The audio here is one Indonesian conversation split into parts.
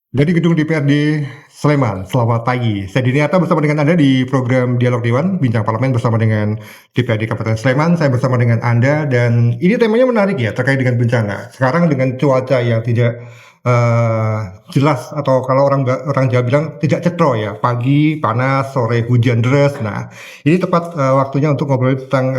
Dari gedung DPRD Sleman, selamat pagi. Saya Diniata bersama dengan Anda di program Dialog Dewan, Bincang Parlemen bersama dengan DPRD Kabupaten Sleman. Saya bersama dengan Anda dan ini temanya menarik ya, terkait dengan bencana. Sekarang dengan cuaca yang tidak jelas atau kalau orang Jawa bilang tidak cetro ya, pagi panas, sore hujan deras. Nah, ini tepat waktunya untuk ngobrol tentang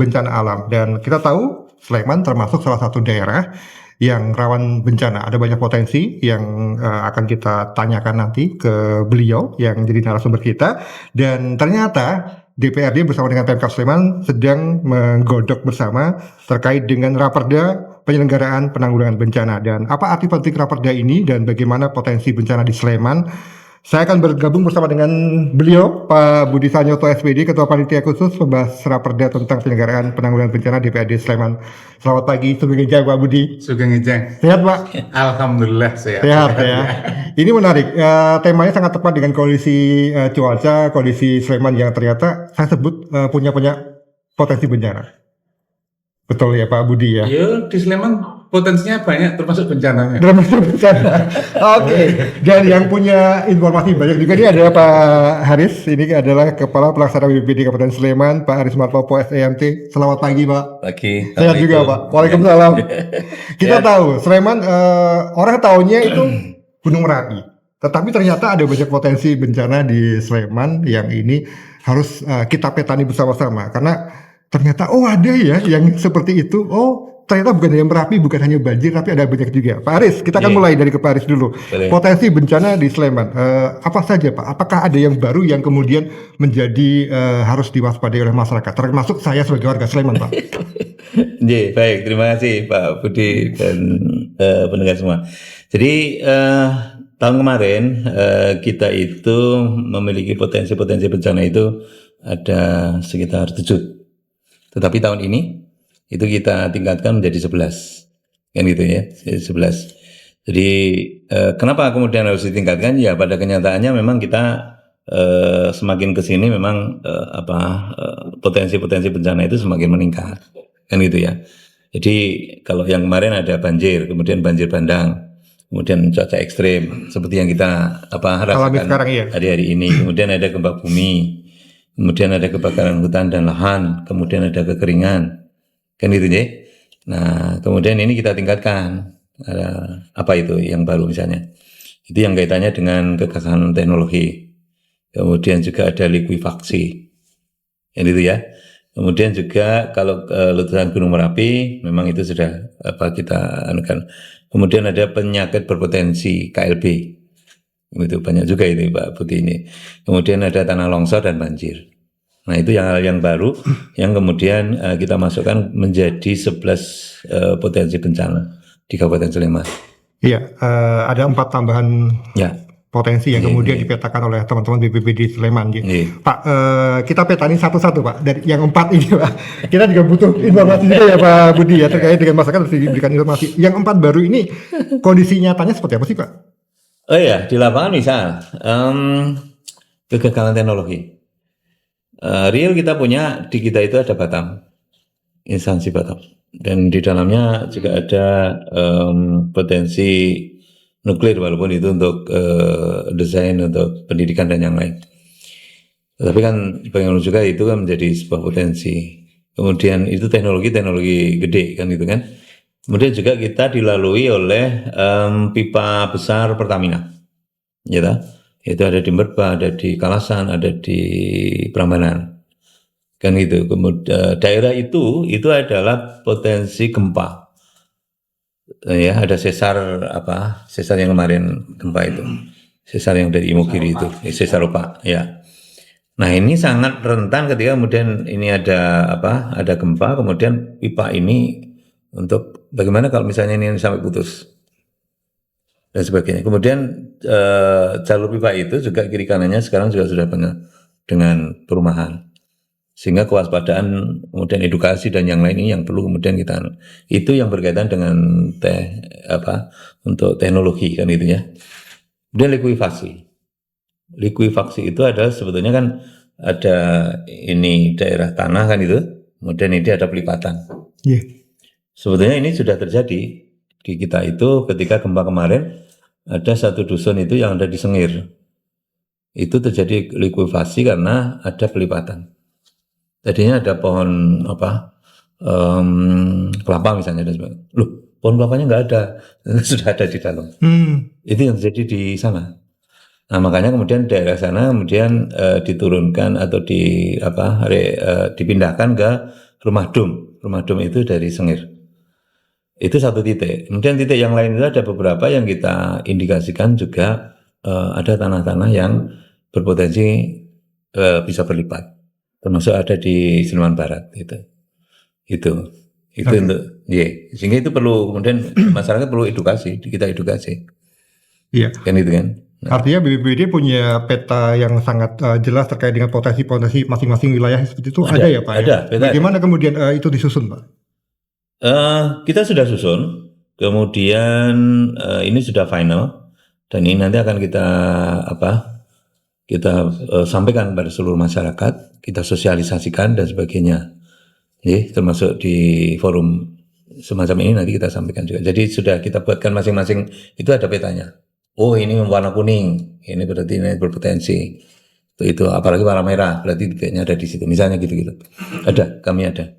bencana alam dan kita tahu Sleman termasuk salah satu daerah yang rawan bencana. Ada banyak potensi yang akan kita tanyakan nanti ke beliau yang jadi narasumber kita. Dan ternyata DPRD bersama dengan Pemkab Sleman sedang menggodok bersama terkait dengan Raperda penyelenggaraan penanggulangan bencana. Dan apa arti penting Raperda ini dan bagaimana potensi bencana di Sleman. Saya akan bergabung bersama dengan beliau, Pak Budi Sanyoto SPD, Ketua Panitia Khusus membahas Raperda tentang penyelenggaraan penanggulangan bencana DPRD Sleman. Selamat pagi, Sugeng Ijang, Pak Budi. Sugeng Ijang. Sehat, Pak? Alhamdulillah sehat. Sehat ya. Ini menarik, temanya sangat tepat dengan kondisi cuaca, kondisi Sleman yang ternyata saya sebut punya potensi bencana. Betul ya Pak Budi ya? Iya, di Sleman potensinya banyak termasuk bencananya. Termasuk bencana. Oke. Dan yang punya informasi banyak juga ini adalah Pak Haris. Ini adalah Kepala Pelaksana BPBD Kabupaten Sleman, Pak Haris Martopo SEMT. Selamat pagi Pak. Pagi. Sehat juga Pak. Waalaikumsalam. Kita tahu Sleman orang tahunya itu Gunung Merapi. Tetapi ternyata ada banyak potensi bencana di Sleman yang ini harus kita petani bersama-sama. Karena ternyata ada ya yang seperti itu. Ternyata bukan hanya Merapi, bukan hanya banjir, tapi ada banyak juga. Pak Aris, kita akan mulai dari ke Pak Aris dulu. Boleh. Potensi bencana di Sleman, apa saja Pak? Apakah ada yang baru yang kemudian menjadi harus diwaspadai oleh masyarakat? Termasuk saya sebagai warga Sleman, Pak. Baik, terima kasih Pak Budi dan pendengar semua. Jadi tahun kemarin kita itu memiliki potensi-potensi bencana itu ada sekitar 7. Tetapi tahun ini itu kita tingkatkan menjadi 11. Kan gitu ya, jadi 11. Jadi kenapa kemudian harus ditingkatkan? Ya pada kenyataannya memang kita semakin ke sini memang potensi-potensi bencana itu semakin meningkat. Kan gitu ya. Jadi kalau yang kemarin ada banjir, kemudian banjir bandang, kemudian cuaca ekstrim seperti yang kita rasakan sekarang, iya. hari-hari ini, kemudian ada gempa bumi, kemudian ada kebakaran hutan dan lahan, kemudian ada kekeringan, kan itu ya. Nah, kemudian ini kita tingkatkan. Apa itu yang baru misalnya? Itu yang kaitannya dengan kegagalan teknologi. Kemudian juga ada likuifaksi, yang itu ya. Kemudian juga kalau letusan Gunung Merapi, memang itu sudah kita anukan. Kemudian ada penyakit berpotensi KLB. Itu banyak juga itu Pak Putih ini. Kemudian ada tanah longsor dan banjir. Nah itu yang baru yang kemudian kita masukkan menjadi 11 potensi bencana di Kabupaten Sleman. Iya, ada 4 tambahan potensi yang kemudian dipetakan oleh teman-teman BPBD Sleman. Pak, kita petani satu-satu Pak, dari yang 4 ini Pak. Kita juga butuh informasi juga ya Pak Budi ya, terkait dengan masyarakat harus diberikan informasi. Yang 4 baru ini kondisi nyatanya seperti apa sih Pak? Oh iya, di lapangan misal kegagalan teknologi. Real kita punya, di kita itu ada Batam, instansi Batam, dan di dalamnya juga ada potensi nuklir walaupun itu untuk desain untuk pendidikan dan yang lain. Tapi kan bagaimana juga itu kan menjadi sebuah potensi. Kemudian itu teknologi gede kan gitu kan. Kemudian juga kita dilalui oleh pipa besar Pertamina, ya tak? Itu ada di Merba, ada di Kalasan, ada di Prambanan, kan gitu. Kemudian daerah itu adalah potensi gempa, ya ada sesar yang kemarin gempa itu, sesar yang dari Imogiri itu, sesar opak, ya. Nah ini sangat rentan ketika kemudian ini ada gempa, kemudian pipa ini untuk bagaimana kalau misalnya ini sampai putus dan sebagainya. Kemudian jalur pipa itu juga kiri kanannya sekarang juga sudah penuh dengan perumahan, sehingga kewaspadaan kemudian edukasi dan yang lain ini yang perlu kemudian kita itu yang berkaitan dengan untuk teknologi kan itu ya. Kemudian likuifaksi itu adalah sebetulnya kan ada ini daerah tanah kan itu, kemudian ini ada pelipatan. Sebetulnya ini sudah terjadi di kita itu ketika gempa kemarin ada satu dusun itu yang ada di Sengir. Itu terjadi likuifaksi karena ada pelipatan. Tadinya ada pohon kelapa misalnya dan sebagainya. Loh, pohon kelapanya nggak ada, sudah ada di dalam. Itu yang terjadi di sana. Nah, makanya kemudian daerah sana kemudian diturunkan atau dipindahkan ke rumah dum. Rumah dum itu dari Sengir. Itu satu titik. Kemudian titik yang lain itu ada beberapa yang kita indikasikan juga ada tanah-tanah yang berpotensi bisa berlipat. Termasuk ada di Sleman Barat itu untuk sehingga itu perlu kemudian masyarakat perlu edukasi, kita edukasi. Iya. Kan itu kan. Artinya BPBD punya peta yang sangat jelas terkait dengan potensi-potensi masing-masing wilayah seperti itu ada ya Pak? Ada. Bagaimana kemudian itu disusun Pak? Kita sudah susun, kemudian ini sudah final dan ini nanti akan kita sampaikan pada seluruh masyarakat, kita sosialisasikan dan sebagainya. Termasuk di forum semacam ini nanti kita sampaikan juga. Jadi sudah kita buatkan masing-masing itu ada petanya. Oh ini warna kuning, ini berarti ini berpotensi. Itu apalagi warna merah, berarti titiknya ada di situ. Misalnya gitu-gitu. Kami ada.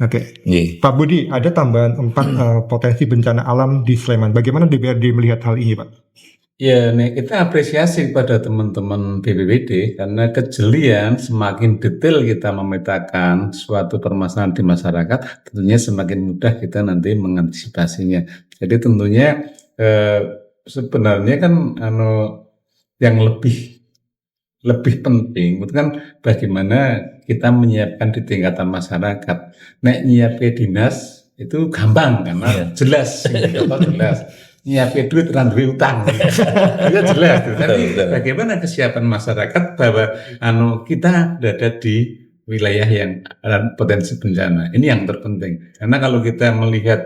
Oke. Pak Budi, ada tambahan 4 potensi bencana alam di Sleman. Bagaimana DPRD melihat hal ini Pak? Ya, kita apresiasi kepada teman-teman BPBD karena kejelian semakin detail kita memetakan suatu permasalahan di masyarakat, tentunya semakin mudah kita nanti mengantisipasinya. Jadi tentunya sebenarnya kan yang lebih penting itu kan bagaimana kita menyiapkan di tingkatan masyarakat. Nek nyiapke dinas itu gampang karena jelas, jelas. Nyiapin duit duwe utang itu jelas tuh. Tapi bagaimana kesiapan masyarakat bahwa kita berada di wilayah yang ada potensi bencana, ini yang terpenting. Karena kalau kita melihat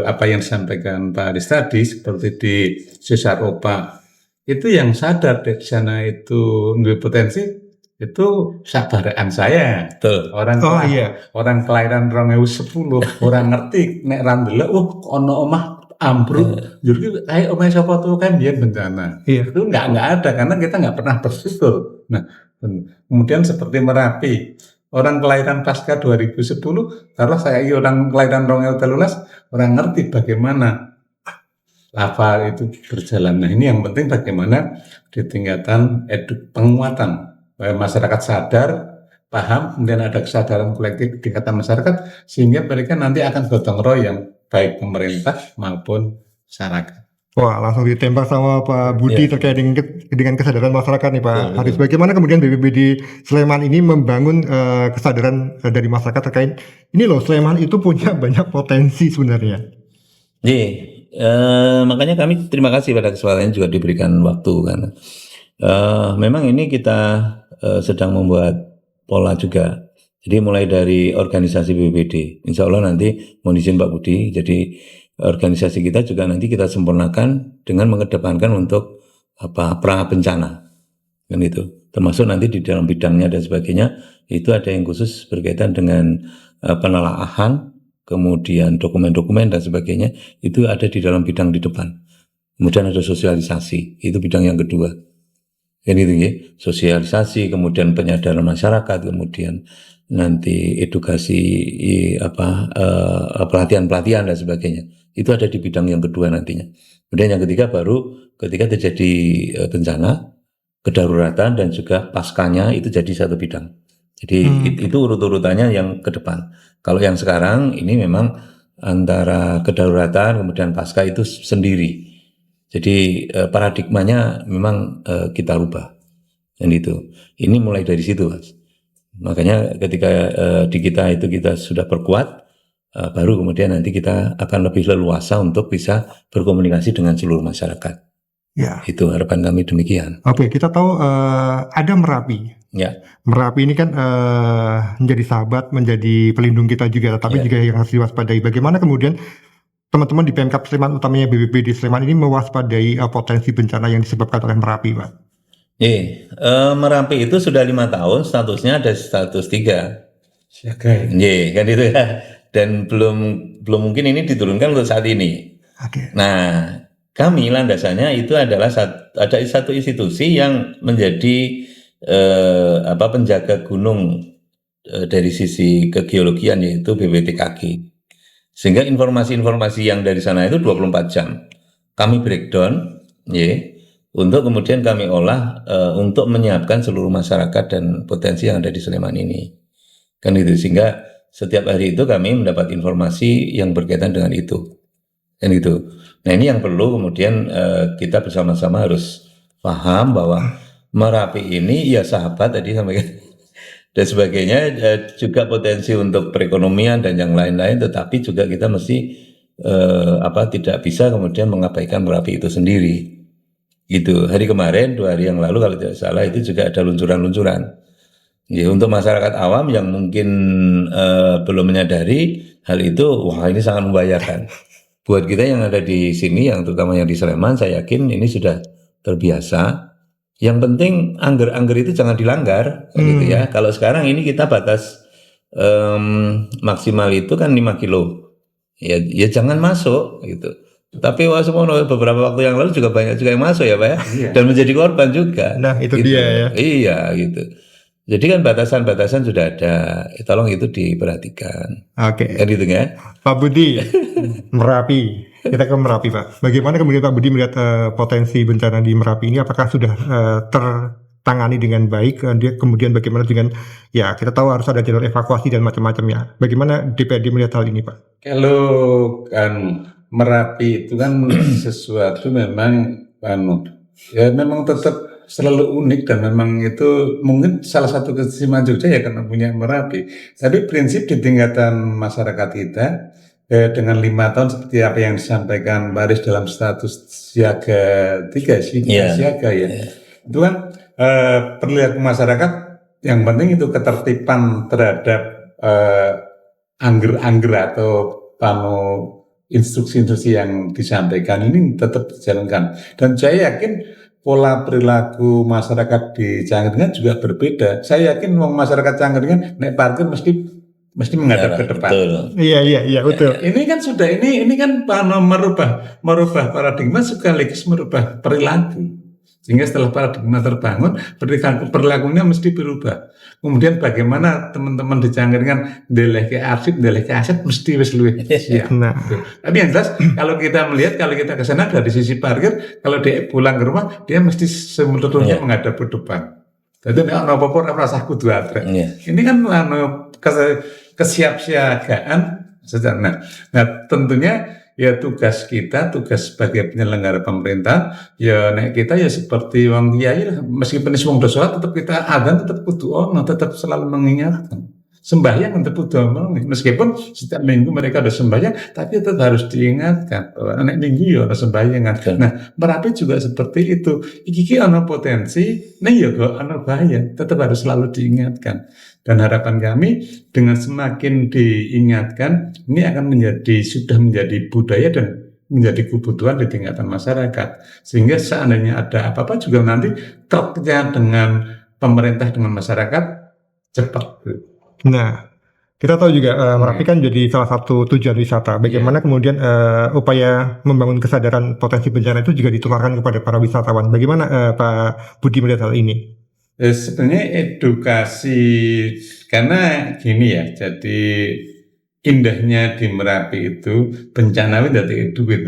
apa yang disampaikan Pak Aris tadi seperti di Sesaropa itu yang sadar di sana itu potensi itu sabaraan saya. Betul. Orang kelahiran 2010 orang ngerti nek ra ndelok ono omah ambruk, jadi kayak omah sapa tuh kan biar bencana. Itu nggak ada karena kita nggak pernah bersyukur. Nah, kemudian seperti Merapi, orang kelahiran pasca 2010, kalau saya orang kelahiran 2013, orang ngerti bagaimana lava itu berjalan. Nah, ini yang penting bagaimana di tingkatan penguatan masyarakat sadar, paham, kemudian ada kesadaran kolektif di tingkatan masyarakat sehingga mereka nanti akan gotong royong baik pemerintah maupun masyarakat. Wah, langsung ditembak sama Pak Budi terkait dengan kesadaran masyarakat nih Pak Haris. Bagaimana kemudian BPBD Sleman ini membangun kesadaran dari masyarakat terkait ini loh, Sleman itu punya banyak potensi sebenarnya. Makanya kami terima kasih pada kesempatan juga diberikan waktu karena memang ini kita sedang membuat pola juga. Jadi mulai dari organisasi BPBD, insya Allah nanti mohon izin Pak Budi, jadi organisasi kita juga nanti kita sempurnakan dengan mengedepankan untuk pra bencana, kan itu. Termasuk nanti di dalam bidangnya dan sebagainya itu ada yang khusus berkaitan dengan penelaahan, kemudian dokumen-dokumen dan sebagainya itu ada di dalam bidang di depan. Kemudian ada sosialisasi, itu bidang yang kedua. Ini ya, sosialisasi, kemudian penyadaran masyarakat, kemudian nanti edukasi pelatihan-pelatihan dan sebagainya. Itu ada di bidang yang kedua nantinya. Kemudian yang ketiga baru ketika terjadi bencana, kedaruratan dan juga paskanya itu jadi satu bidang. Jadi itu urut-urutannya yang ke depan. Kalau yang sekarang ini memang antara kedaruratan kemudian pasca itu sendiri. Jadi paradigmanya memang kita rubah. Dan itu. Ini mulai dari situ, Mas. Makanya ketika di kita itu kita sudah perkuat, baru kemudian nanti kita akan lebih leluasa untuk bisa berkomunikasi dengan seluruh masyarakat. Ya. Itu harapan kami demikian. Oke, kita tahu ada Merapi. Ya. Merapi ini kan menjadi sahabat, menjadi pelindung kita juga, tapi juga yang harus diwaspadai. Bagaimana kemudian teman-teman di Pemkab Sleman, utamanya BPBD Sleman ini mewaspadai potensi bencana yang disebabkan oleh Merapi, Pak? Merapi itu sudah 5 tahun, statusnya ada status 3. Siaga. Kan itu ya. Dan belum mungkin ini diturunkan untuk saat ini. Oke. Nah, kami landasannya itu adalah ada satu institusi yang menjadi penjaga gunung dari sisi kegeologian, yaitu BPTKG. Sehingga informasi-informasi yang dari sana itu 24 jam kami breakdown, untuk kemudian kami olah untuk menyiapkan seluruh masyarakat dan potensi yang ada di Sleman ini. Kan itu, sehingga setiap hari itu kami mendapat informasi yang berkaitan dengan itu. Kan itu. Nah, ini yang perlu kemudian kita bersama-sama harus paham bahwa Merapi ini ya sahabat tadi sampaikan dan sebagainya, juga potensi untuk perekonomian dan yang lain-lain, tetapi juga kita mesti tidak bisa kemudian mengabaikan Merapi itu sendiri. Gitu. Hari kemarin, 2 hari yang lalu kalau tidak salah, itu juga ada luncuran-luncuran. Ya, untuk masyarakat awam yang mungkin belum menyadari hal itu, wah ini sangat membahayakan. Buat kita yang ada di sini, yang terutama yang di Sleman, saya yakin ini sudah terbiasa. Yang penting angger-angger itu jangan dilanggar, gitu ya. Kalau sekarang ini kita batas maksimal itu kan 5 kilo. Ya jangan masuk, gitu. Tapi beberapa waktu yang lalu juga banyak juga yang masuk ya Pak ya, dan menjadi korban juga. Nah, itu gitu. dia ya. Iya, gitu. Jadi kan batasan-batasan sudah ada, tolong itu diperhatikan. Oke. Kan gitu ya. Pak Budi, Merapi. Kita ke Merapi, Pak. Bagaimana kemudian Pak Budi melihat potensi bencana di Merapi ini? Apakah sudah tertangani dengan baik? Kemudian bagaimana dengan, ya kita tahu harus ada jalur evakuasi dan macam-macamnya. Bagaimana DPRD melihat hal ini, Pak? Kalau kan Merapi itu kan sesuatu memang ya memang tetap selalu unik, dan memang itu mungkin salah satu keistimewaan Jogja ya karena punya Merapi. Tapi prinsip di tingkatan masyarakat kita dengan 5 tahun seperti apa yang disampaikan Baris dalam status siaga 3 siaga ya. Itu kan perilaku masyarakat yang penting itu ketertiban terhadap angger-angger atau instruksi-instruksi yang disampaikan ini tetap dijalankan. Dan saya yakin pola perilaku masyarakat di Cangkringan juga berbeda. Saya yakin masyarakat Cangkringan naik parkir mesti menghadap ke depan. Betul. Iya, betul. Ini kan sudah ini kan merubah paradigma sekaligus merubah perilaku. Sehingga setelah paradigma terbangun, perilakunya mesti berubah. Kemudian bagaimana teman-teman di Cangkringan ndelehke arsip, ndelehke aset mesti wis luwih siap. Nah, Tapi yang jelas kalau kita melihat, kalau kita ke sana dari sisi parkir, kalau dia pulang ke rumah, dia mesti seluruhnya menghadap ke depan. Jadi nek ana apa-apa ora usah kudu atrek. Ini kan kesiapsiagaan sederhana. Nah, tentunya ya tugas kita, tugas sebagai penyelenggara pemerintah, ya nek kita ya seperti wong kiai lah, meskipun wong do salat tetap kita adzan tetap kudu ono, tetap selalu mengingatkan. Sembahyang tetap kudu ono, meskipun setiap minggu mereka ada sembahyang, tapi tetap harus diingatkan bahwa nek minggu ya ada sembahyangan. Nah, Merapi juga seperti itu. Iki ono potensi, nek ya kok ono bahaya, tetap harus selalu diingatkan. Dan harapan kami dengan semakin diingatkan, ini akan sudah menjadi budaya dan menjadi kebutuhan di tingkatan masyarakat. Sehingga seandainya ada apa-apa juga nanti truknya dengan pemerintah dengan masyarakat cepat. Nah, kita tahu juga Merapi kan jadi salah satu tujuan wisata. Bagaimana kemudian upaya membangun kesadaran potensi bencana itu juga ditularkan kepada para wisatawan. Bagaimana Pak Budi melihat hal ini? Sebenarnya edukasi, karena gini ya, jadi indahnya di Merapi itu bencana itu dari duit.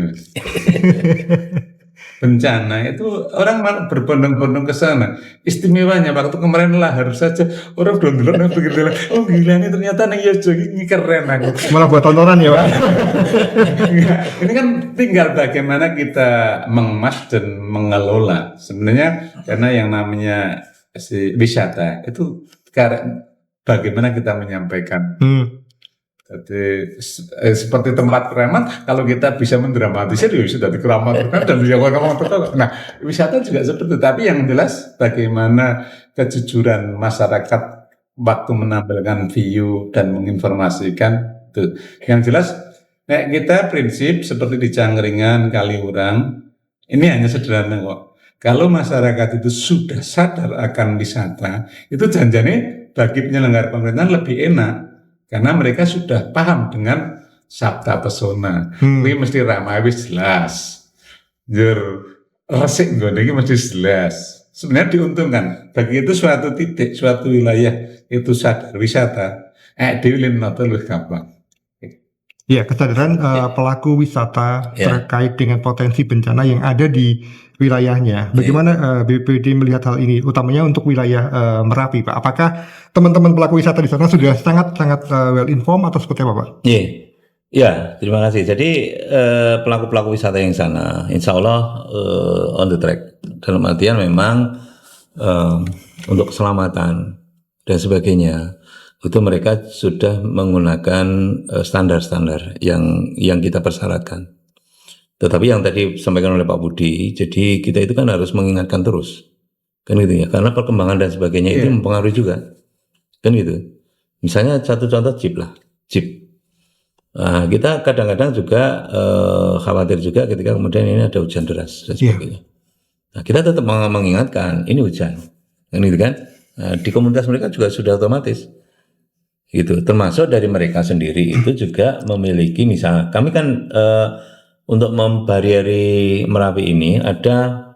Bencana itu orang berbondong-bondong ke sana. Istimewanya waktu kemarin lahar saja orang berbondong begitu. Oh gila ini ternyata nih ini keren aku. Malah buat tontonan ya Pak. Ini kan tinggal bagaimana kita mengemas dan mengelola. Sebenarnya karena yang namanya wisata itu bagaimana kita menyampaikan. Jadi seperti tempat keramat, kalau kita bisa mendramatisir ya sudah dikeramatkan dan dijawab. Nah, wisata juga seperti itu. Tapi yang jelas bagaimana kejujuran masyarakat waktu menampilkan view dan menginformasikan itu. Yang jelas kita prinsip seperti di Cangkringan, Kaliurang, ini hanya sederhana kok. Kalau masyarakat itu sudah sadar akan wisata, itu janjane bagi penyelenggara pemerintahan lebih enak. Karena mereka sudah paham dengan sabta pesona. Ini mesti ramah, wis jelas. jur resik gue ini mesti jelas. Sebenarnya diuntungkan bagi itu suatu titik, suatu wilayah itu sadar wisata. Diulin nota lebih gampang. Ya, kesadaran pelaku wisata Ya. terkait dengan potensi bencana yang ada di wilayahnya. Bagaimana BPBD melihat hal ini, utamanya untuk wilayah Merapi, Pak? Apakah teman-teman pelaku wisata di sana sudah sangat well informed atau seperti apa, Pak? Iya. Ya, terima kasih. Jadi pelaku-pelaku wisata yang sana, insya Allah on the track. Dalam artian memang untuk keselamatan dan sebagainya, itu mereka sudah menggunakan standar-standar yang kita persyaratkan. Tetapi yang tadi disampaikan oleh Pak Budi, jadi kita itu kan harus mengingatkan terus, kan gitu ya, karena perkembangan dan sebagainya itu mempengaruhi juga, kan gitu. Misalnya satu contoh jeep lah, jeep. Nah, kita kadang-kadang juga khawatir juga ketika kemudian ini ada hujan deras dan sebagainya. Nah, kita tetap mengingatkan ini hujan, kan gitu kan. Nah, di komunitas mereka juga sudah otomatis, gitu. Termasuk dari mereka sendiri itu juga memiliki, misal kami kan untuk membarieri Merapi ini ada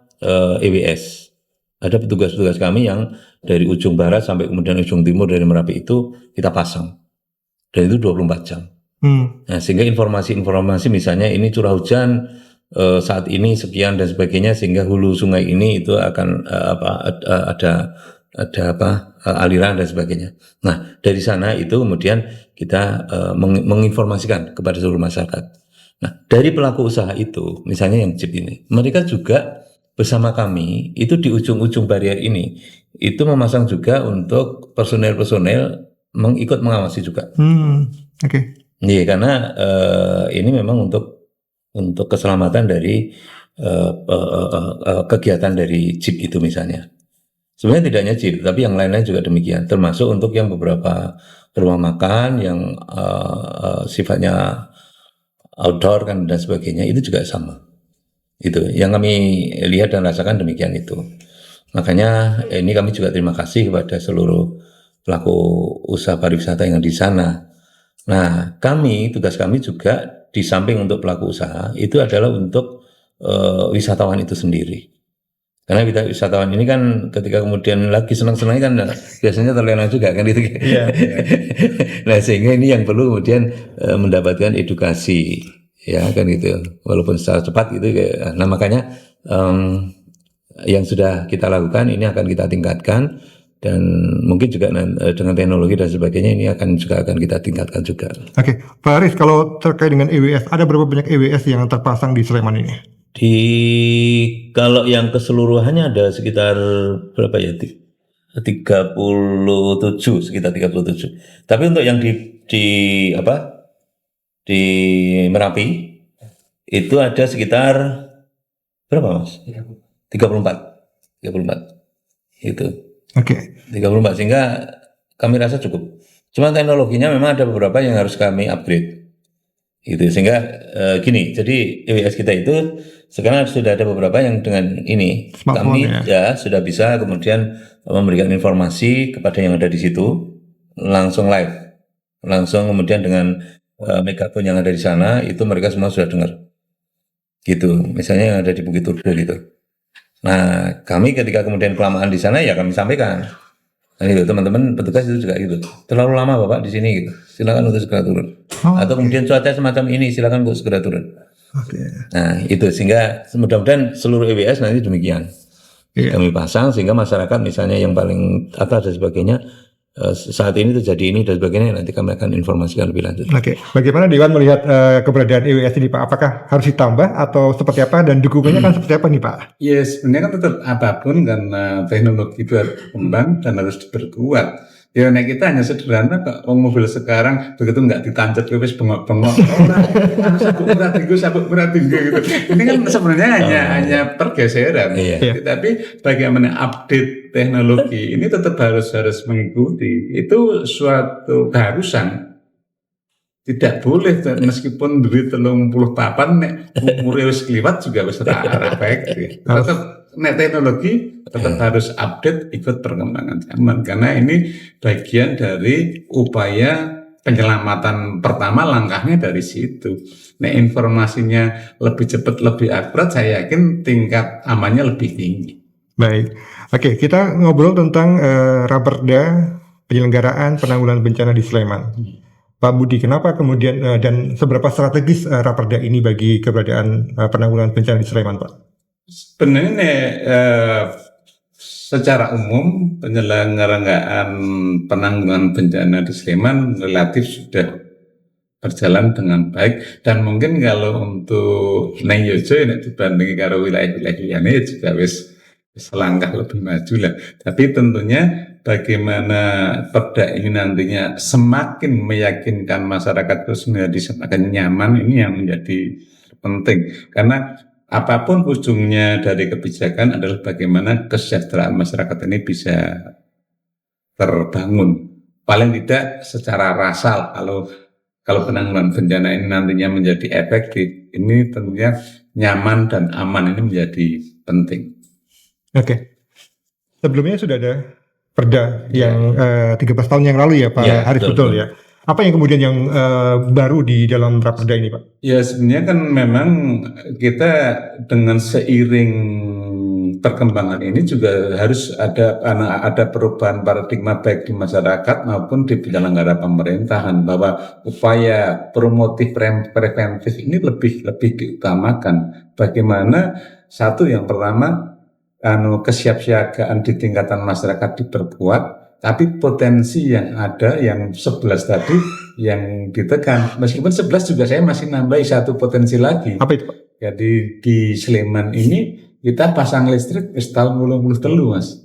EWS, ada petugas-petugas kami yang dari ujung barat sampai kemudian ujung timur dari Merapi itu kita pasang, dan itu 24 jam. Nah, sehingga informasi-informasi misalnya ini curah hujan saat ini sekian dan sebagainya, sehingga hulu sungai ini itu akan ada aliran dan sebagainya. Nah, dari sana itu kemudian kita menginformasikan kepada seluruh masyarakat. Nah, dari pelaku usaha itu, misalnya yang jeep ini, mereka juga bersama kami itu di ujung-ujung barier ini itu memasang juga untuk personel-personel ikut mengawasi juga. Oke. Iya, karena ini memang untuk keselamatan dari kegiatan dari jeep itu misalnya. Sebenarnya tidak hanya jeep, tapi yang lain-lain juga demikian. Termasuk untuk yang beberapa rumah makan yang sifatnya outdoor kan dan sebagainya, itu juga sama. Itu yang kami lihat dan rasakan demikian itu. Makanya ini kami juga terima kasih kepada seluruh pelaku usaha pariwisata yang di sana. Nah, tugas kami juga di samping untuk pelaku usaha itu adalah untuk wisatawan itu sendiri. Karena wisatawan ini kan ketika kemudian lagi senang-senang kan biasanya terlena juga kan itu. Iya. Nah, sehingga ini yang perlu kemudian mendapatkan edukasi, ya kan gitu. Walaupun secara cepat gitu. Nah, makanya yang sudah kita lakukan ini akan kita tingkatkan. Dan mungkin juga dengan teknologi dan sebagainya ini akan kita tingkatkan juga. Oke, Pak Aris, kalau terkait dengan EWS, ada berapa banyak EWS yang terpasang di Sleman ini? Kalau yang keseluruhannya ada sekitar berapa ya? 37, sekitar 37. Tapi untuk yang di Merapi itu ada sekitar berapa, Mas? 34. Itu. Oke. 34, sehingga kami rasa cukup. Cuma teknologinya memang ada beberapa yang harus kami upgrade. Gitu, sehingga gini, jadi EWS kita itu sekarang sudah ada beberapa yang dengan ini kami ya sudah bisa kemudian memberikan informasi kepada yang ada di situ langsung live, langsung kemudian dengan megafon yang ada di sana itu mereka semua sudah dengar. Gitu, misalnya yang ada di Bukit Turdo gitu. Nah, kami ketika kemudian kelamaan di sana ya kami sampaikan. Nah, itu teman-teman petugas itu juga gitu. Terlalu lama Bapak di sini gitu. Silakan untuk segera turun. Atau kemudian cuaca semacam ini silakan untuk segera turun. Nah, itu sehingga mudah-mudahan seluruh EWS nanti demikian. Kami pasang sehingga masyarakat misalnya yang paling atas dan sebagainya saat ini terjadi ini dan sebagainya, nanti kami akan informasikan lebih lanjut. Oke, bagaimana Dewan melihat keberadaan EWS ini Pak? Apakah harus ditambah atau seperti apa dan dukungannya kan seperti apa nih Pak? Ya sebenarnya kan tetap apapun karena teknologi itu harus berkembang dan harus diperkuat. Ya nek kita hanya sederhana kok mobil sekarang begitu nggak ditancap wis bengok-bengok. Sabuk berat tinggi gitu. Ini kan sebenarnya hanya pergeseran. Tapi bagaimana update teknologi ini tetap harus mengikuti. Itu suatu keharusan. Tidak boleh meskipun duit 30 papan nek umure wis kliwat juga wis ora baik. Tetap nek teknologi tetap harus update ikut perkembangan zaman karena ini bagian dari upaya penyelamatan pertama langkahnya dari situ. Nah, informasinya lebih cepat, lebih akurat, saya yakin tingkat amannya lebih tinggi. Baik, oke, kita ngobrol tentang Raperda penyelenggaraan penanggulangan bencana di Sleman. Pak Budi, kenapa kemudian dan seberapa strategis Raperda ini bagi keberadaan penanggulangan bencana di Sleman, Pak? Sebenarnya secara umum penyelenggaraan penanggulangan bencana di Sleman relatif sudah berjalan dengan baik, dan mungkin kalau untuk Neng Yojo ini dibandingin karo wilayah-wilayah lainnya juga wis selangkah lebih maju lah. Tapi tentunya bagaimana perda ini nantinya semakin meyakinkan masyarakat itu menjadi semakin nyaman, ini yang menjadi penting. Karena apapun ujungnya dari kebijakan adalah bagaimana kesejahteraan masyarakat ini bisa terbangun. Paling tidak secara rasal, kalau penanggulangan bencana ini nantinya menjadi efektif, ini tentunya nyaman dan aman ini menjadi penting. Oke. Sebelumnya sudah ada perda yang 13 tahun yang lalu ya Pak Ya, Haris, betul ya. Apa yang kemudian yang baru di dalam Raperda ini, Pak? Ya, sebenarnya kan memang kita dengan seiring perkembangan ini juga harus ada perubahan paradigma baik di masyarakat maupun di penyelenggara pemerintahan, bahwa upaya promotif preventif ini lebih diutamakan. Bagaimana satu, yang pertama kesiapsiagaan di tingkatan masyarakat diperkuat, tapi potensi yang ada yang 11 tadi yang ditekan. Meskipun 11 juga saya masih nambahi satu potensi lagi. Apa itu, Pak? Jadi di Sleman ini kita pasang listrik tahun 83, Mas.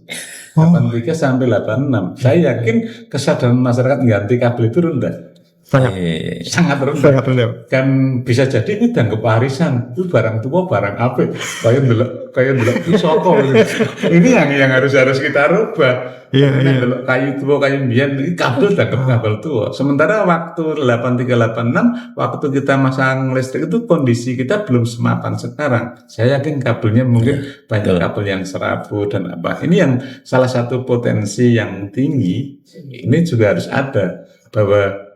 83 sampai 86. Saya yakin kesadaran masyarakat ganti kabel itu rendah. Sangat rendah. Kan bisa jadi ini dianggap warisan, itu barang tua, barang apa? Kayak dulu soko. Ini yang harus kita rubah. Iya. Kayu tua, kayu bian, ini kabel dianggap kabel tua. Sementara waktu 8386, waktu kita masang listrik itu kondisi kita belum semapan sekarang. Saya yakin kabelnya mungkin banyak kabel yang serabut dan apa. Ini yang salah satu potensi yang tinggi. Ini juga harus ada, bahwa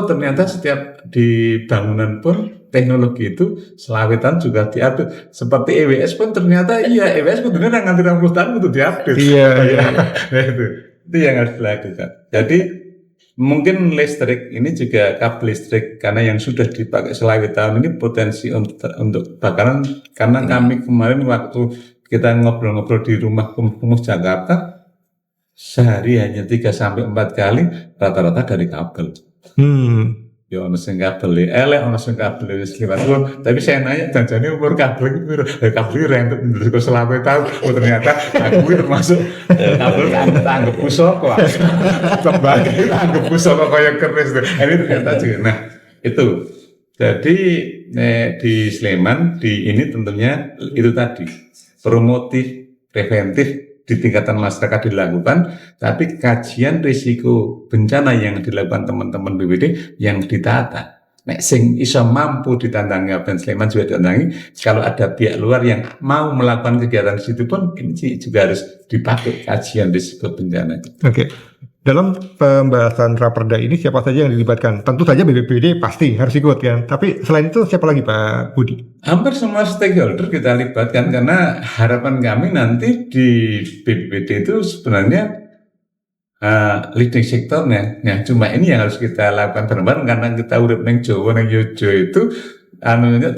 ternyata setiap di bangunan pun teknologi itu selawitan juga diupdate. Seperti EWS pun ternyata EWS pun benar nganti 60 tahun untuk diupdate. Iya. Nah, itu yang harus dilakukan. Jadi mungkin listrik ini juga kabel listrik, karena yang sudah dipakai selawit tahun ini potensi untuk bakaran. Karena kami kemarin waktu kita ngobrol-ngobrol di rumah pemumus Jakarta, sehari hanya 3-4 kali rata-rata dari kabel. Ya ono sing kabel elek, ono sing kabel wis liwat. Tapi saya nanya, janjane umur kabel iki piro? Kabel rentet ndek selama tahun. Ternyata aku termasuk kabel anggap pusaka. Tembaga anggap pusaka kaya keris. Ini ternyata juga. Nah, itu. Jadi di Sleman ini tentunya itu tadi, promotif, preventif di tingkatan masyarakat dilakukan, tapi kajian risiko bencana yang dilakukan teman-teman BPBD yang ditata. Nek sing iso mampu ditandangi Kabupaten Sleman juga ditandangi. Kalau ada pihak luar yang mau melakukan kegiatan di situ pun, ini juga harus dipakai kajian risiko bencana. Oke. Dalam pembahasan Raperda ini siapa saja yang dilibatkan? Tentu saja BPBD pasti harus ikut kan. Tapi selain itu siapa lagi Pak Budi? Hampir semua stakeholder kita libatkan, karena harapan kami nanti di BPBD itu sebenarnya leading sektornya. Nah, cuma ini yang harus kita lakukan bareng-bareng, karena kita urip neng Jawa, neng Yojo itu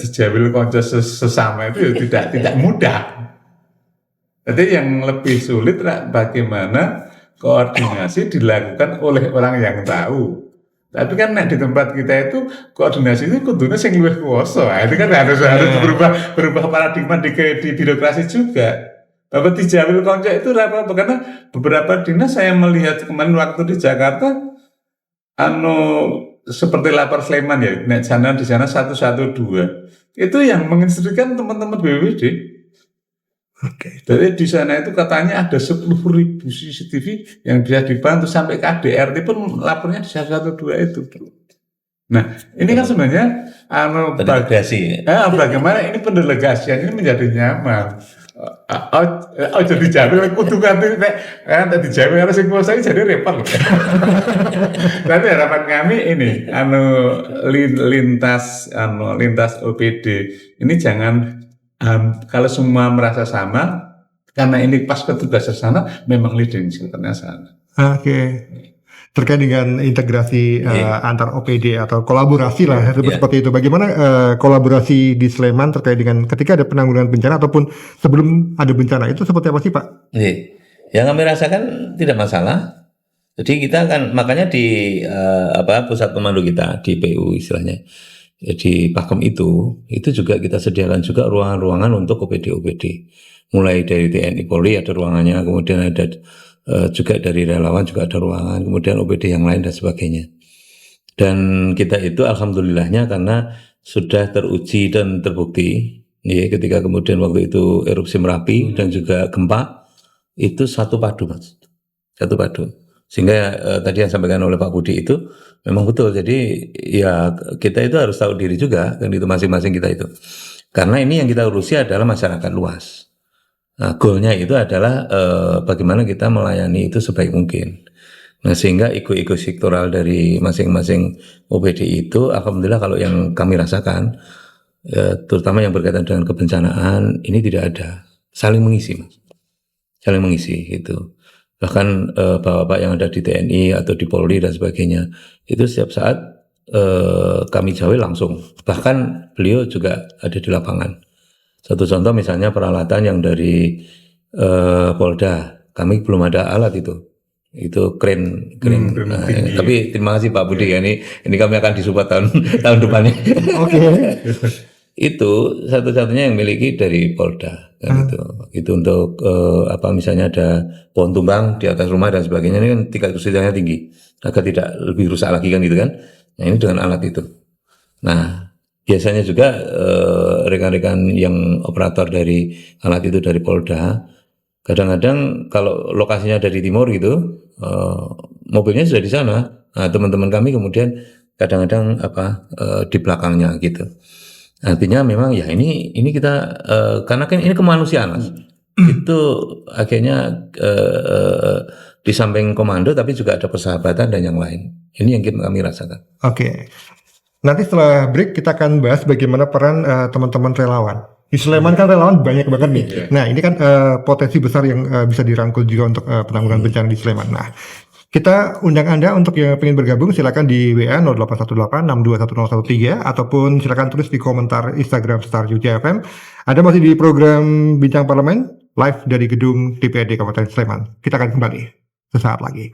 dijawil konco sesama itu tidak mudah. Jadi yang lebih sulit bagaimana koordinasi dilakukan oleh orang yang tahu. Tapi kan di tempat kita itu koordinasi itu kudune sing luwih kuwasa. Itu kan harus berubah paradigma di birokrasi juga. Bapak dijawil konco itu apa? Karena beberapa dinas saya melihat kemarin waktu di Jakarta, seperti Lapor Sleman ya, di sana 112 itu yang menginstruksikan teman-teman BPBD. Oke. Jadi di sana itu katanya ada 10.000 CCTV yang bisa dibantu, sampai KDRT pun lapornya di 112 itu. Nah, ini kan sebenarnya bagaimana ini pendelegasian ini menjadi nyaman. jadi jamin kudu nganti nek dijamin harus sing kuasa jadi repot. Tapi harapan kami ini lintas OPD ini jangan kalau semua merasa sama karena ini pas petugas sana memang leading center-nya sana. Oke. Terkait dengan integrasi antar OPD atau kolaborasi lah seperti itu. Bagaimana kolaborasi di Sleman terkait dengan ketika ada penanggulangan bencana ataupun sebelum ada bencana itu seperti apa sih Pak? Yang kami rasakan tidak masalah. Jadi kita kan makanya di pusat komando kita di PU istilahnya. Di Pakem itu juga kita sediakan juga ruangan-ruangan untuk OPD. Mulai dari TNI Polri ada ruangannya, kemudian ada juga dari relawan juga ada ruangan, kemudian OPD yang lain dan sebagainya. Dan kita itu alhamdulillahnya karena sudah teruji dan terbukti, ya, ketika kemudian waktu itu erupsi Merapi dan juga gempa itu satu padu, Mas. Satu padu. Sehingga tadi yang sampaikan oleh Pak Budi itu memang betul. Jadi ya kita itu harus tahu diri juga, kan itu masing-masing kita itu. Karena ini yang kita urusi adalah masyarakat luas. Nah, goalnya itu adalah bagaimana kita melayani itu sebaik mungkin. Nah, sehingga ego-ego sektoral dari masing-masing OPD itu, alhamdulillah kalau yang kami rasakan, terutama yang berkaitan dengan kebencanaan, ini tidak ada. Saling mengisi, Mas. Saling mengisi, gitu. Bahkan bapak-bapak yang ada di TNI atau di Polri dan sebagainya, itu setiap saat kami jawab langsung. Bahkan beliau juga ada di lapangan. Satu contoh misalnya peralatan yang dari Polda, kami belum ada alat itu keren. Nah, tapi terima kasih Pak Budi ya, ini kami akan disupport tahun depannya. Oke. Itu satu-satunya yang miliki dari Polda kan itu untuk misalnya ada pohon tumbang di atas rumah dan sebagainya, ini kan tingkat kesulitannya tinggi agar tidak lebih rusak lagi kan gitu kan. Nah ini dengan alat itu. Nah biasanya juga rekan-rekan yang operator dari alat itu dari Polda, kadang-kadang kalau lokasinya ada di timur gitu, mobilnya sudah di sana. Nah, teman-teman kami kemudian kadang-kadang di belakangnya gitu. Artinya memang ya ini kita karena kan ini kemanusiaan, Mas. Itu akhirnya di samping komando tapi juga ada persahabatan dan yang lain. Ini yang kami rasakan. Oke. Nanti setelah break kita akan bahas bagaimana peran teman-teman relawan. Di Sleman kan relawan banyak banget nih. Nah ini kan potensi besar yang bisa dirangkul juga untuk penanggulangan bencana di Sleman. Nah kita undang Anda untuk yang ingin bergabung silakan di WA 0818621013 ataupun silakan tulis di komentar Instagram Star Jogja FM. Anda masih di program Bincang Parlemen live dari gedung DPRD Kabupaten Sleman. Kita akan kembali sesaat lagi.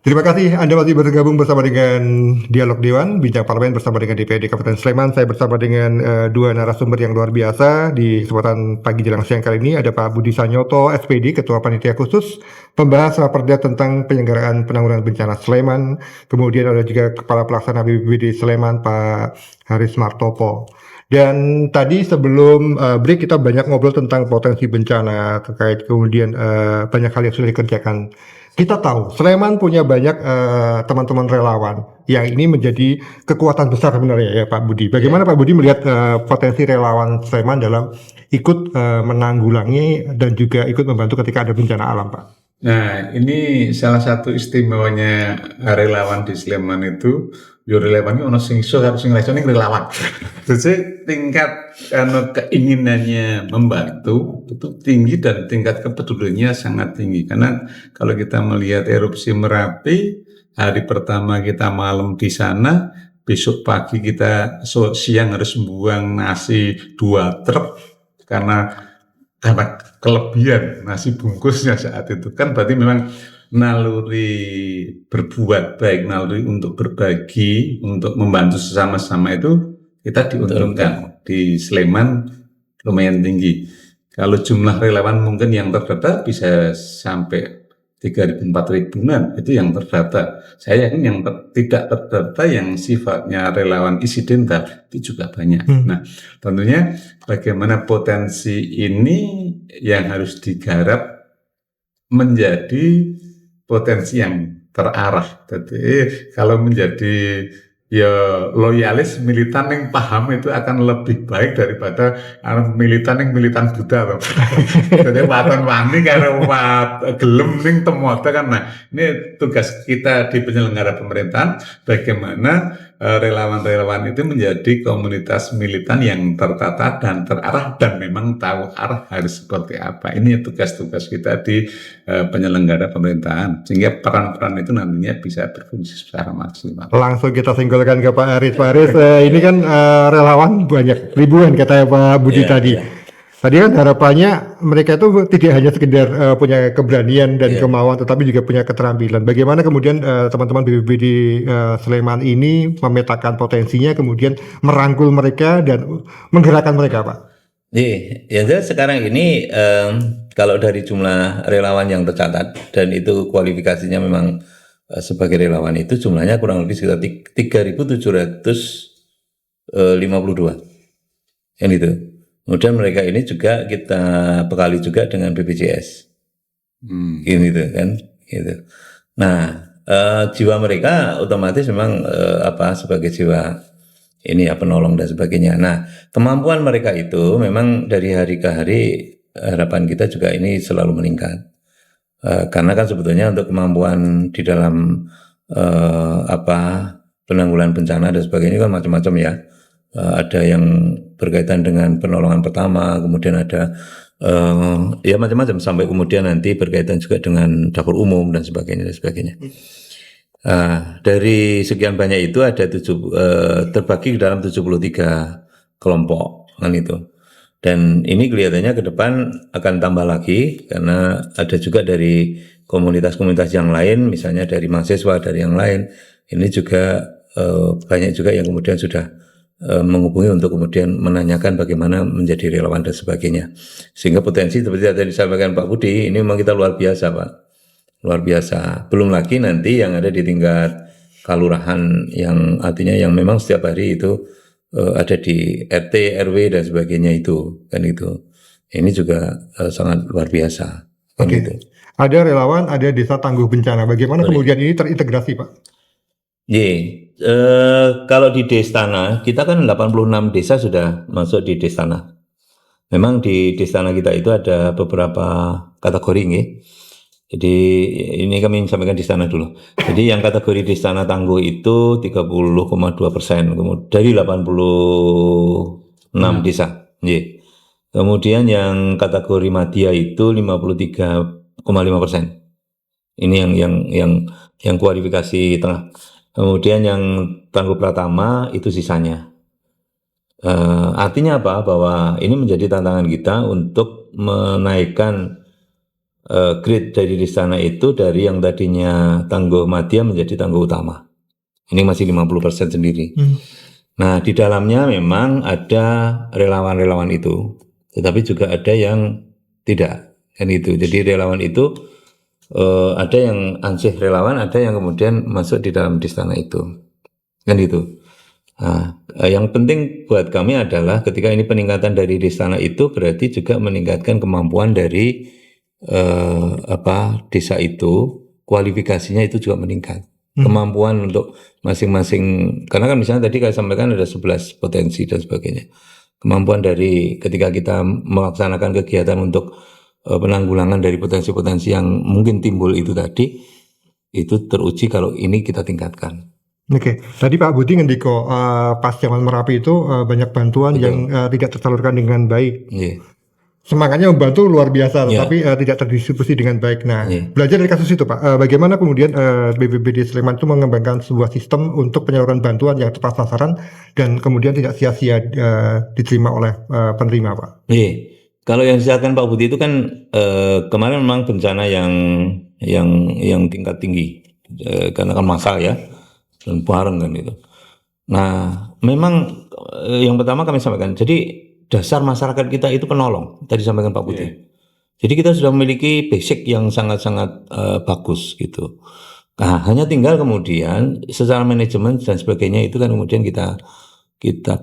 Terima kasih Anda masih bergabung bersama dengan Dialog Dewan, Bincang Parlemen bersama dengan DPRD Kabupaten Sleman. Saya bersama dengan dua narasumber yang luar biasa di kesempatan pagi jelang siang kali ini. Ada Pak Budi Sanyoto, SPD, Ketua Panitia Khusus, pembahas raperda tentang penyelenggaraan penanggulangan bencana Sleman. Kemudian ada juga Kepala Pelaksana BPBD Sleman, Pak Haris Martopo. Dan tadi sebelum break kita banyak ngobrol tentang potensi bencana terkait kemudian banyak hal yang sudah dikerjakan. Kita tahu Sleman punya banyak teman-teman relawan yang ini menjadi kekuatan besar sebenarnya ya Pak Budi. Bagaimana Pak Budi melihat potensi relawan Sleman dalam ikut menanggulangi dan juga ikut membantu ketika ada bencana alam Pak? Nah ini salah satu istimewanya relawan di Sleman itu. Yo relawan ini ono sing iso harus sing relawan. Jadi tingkat keinginannya membantu itu tinggi dan tingkat kepeduliannya sangat tinggi. Karena kalau kita melihat erupsi Merapi, hari pertama kita malam di sana, besok pagi kita siang harus buang nasi 2 truk karena kelebihan nasi bungkusnya saat itu. Kan berarti memang naluri berbuat baik, naluri untuk berbagi, untuk membantu sesama-sama itu kita diuntungkan. Di Sleman lumayan tinggi. Kalau jumlah relawan mungkin yang terdata bisa sampai 3.000-4.000-an, itu yang terdata. Saya yakin yang tidak terdata yang sifatnya relawan insidental itu juga banyak. Nah, tentunya bagaimana potensi ini yang harus digarap menjadi potensi yang terarah. Jadi kalau menjadi ya loyalis militan yang paham itu akan lebih baik daripada militan yang militan buta loh. Jadi waton wani karo gelem ning temote kan. Nah, ini tugas kita di penyelenggara pemerintahan bagaimana relawan-relawan itu menjadi komunitas militan yang tertata dan terarah dan memang tahu arah harus seperti apa. Ini tugas-tugas kita di penyelenggara pemerintahan sehingga peran-peran itu nantinya bisa berfungsi secara maksimal. Langsung kita singgulkan ke Pak Aris. Pak Aris, ini kan relawan banyak, ribuan kata Pak Budi tadi. Tadi kan harapannya mereka itu tidak hanya sekedar punya keberanian dan kemauan, tetapi juga punya keterampilan. Bagaimana kemudian teman-teman BPBD Sleman ini memetakan potensinya, kemudian merangkul mereka dan menggerakkan mereka, Pak? Ya jelas sekarang ini kalau dari jumlah relawan yang tercatat dan itu kualifikasinya memang sebagai relawan itu jumlahnya kurang lebih sekitar 3.752 yang itu. Kemudian mereka ini juga kita bekali juga dengan BPJS, gitu kan, gitu. Nah, jiwa mereka otomatis memang sebagai jiwa ini ya penolong dan sebagainya. Nah, kemampuan mereka itu memang dari hari ke hari harapan kita juga ini selalu meningkat. Karena kan sebetulnya untuk kemampuan di dalam penanggulangan bencana dan sebagainya kan macam-macam ya. Ada yang berkaitan dengan penolongan pertama, kemudian ada ya macam-macam sampai kemudian nanti berkaitan juga dengan dapur umum dan sebagainya dan sebagainya. Dari sekian banyak itu ada terbagi dalam 73 kelompok kan itu. Dan ini kelihatannya ke depan akan tambah lagi karena ada juga dari komunitas-komunitas yang lain, misalnya dari mahasiswa, dari yang lain. Ini juga banyak juga yang kemudian sudah menghubungi untuk kemudian menanyakan bagaimana menjadi relawan dan sebagainya. Sehingga potensi seperti tadi disampaikan Pak Budi, ini memang kita luar biasa Pak. Luar biasa. Belum lagi nanti yang ada di tingkat kelurahan yang artinya yang memang setiap hari itu ada di RT, RW dan sebagainya itu kan itu. Ini juga sangat luar biasa. Kan gitu. Ada relawan, ada desa tangguh bencana. Bagaimana kemudian ini terintegrasi, Pak? Kalau di Destana kita kan 86 desa sudah masuk di Destana. Memang di Destana kita itu ada beberapa kategori nih. Jadi ini kami sampaikan di sana dulu. Jadi yang kategori di sana tangguh itu 30,2% dari 86 desa. Kemudian yang kategori madya itu 53,5%. Ini yang kualifikasi tengah. Kemudian yang tangguh pratama itu sisanya. Artinya apa? Bahwa ini menjadi tantangan kita untuk menaikkan grade dari sana itu dari yang tadinya tangguh madya menjadi tangguh utama. Ini masih 50% sendiri. Nah, di dalamnya memang ada relawan-relawan itu, tetapi juga ada yang tidak. Kan itu. Jadi relawan itu ada yang ansih relawan, ada yang kemudian masuk di dalam distana itu. Kan itu. Nah, yang penting buat kami adalah ketika ini peningkatan dari distana itu berarti juga meningkatkan kemampuan dari desa itu, kualifikasinya itu juga meningkat. Kemampuan untuk masing-masing, karena kan misalnya tadi saya sampaikan ada 11 potensi dan sebagainya. Kemampuan dari ketika kita melaksanakan kegiatan untuk penanggulangan dari potensi-potensi yang mungkin timbul itu tadi, itu teruji kalau ini kita tingkatkan. Oke, tadi Pak Budi ngendiko pas zaman Merapi itu banyak bantuan yang tidak tersalurkan dengan baik. Semangatnya membantu luar biasa, tapi tidak terdistribusi dengan baik. Nah, belajar dari kasus itu Pak, bagaimana kemudian BPBD Sleman itu mengembangkan sebuah sistem untuk penyaluran bantuan yang tepat sasaran dan kemudian tidak sia-sia diterima oleh penerima Pak? Kalau yang disampaikan Pak Budi itu kan kemarin memang bencana yang tingkat tinggi karena kan massal ya dan bareng kan itu. Nah, memang yang pertama kami sampaikan, jadi dasar masyarakat kita itu penolong, tadi sampaikan Pak Budi. Jadi kita sudah memiliki basic yang sangat-sangat bagus gitu. Nah, hanya tinggal kemudian secara manajemen dan sebagainya itu kan kemudian kita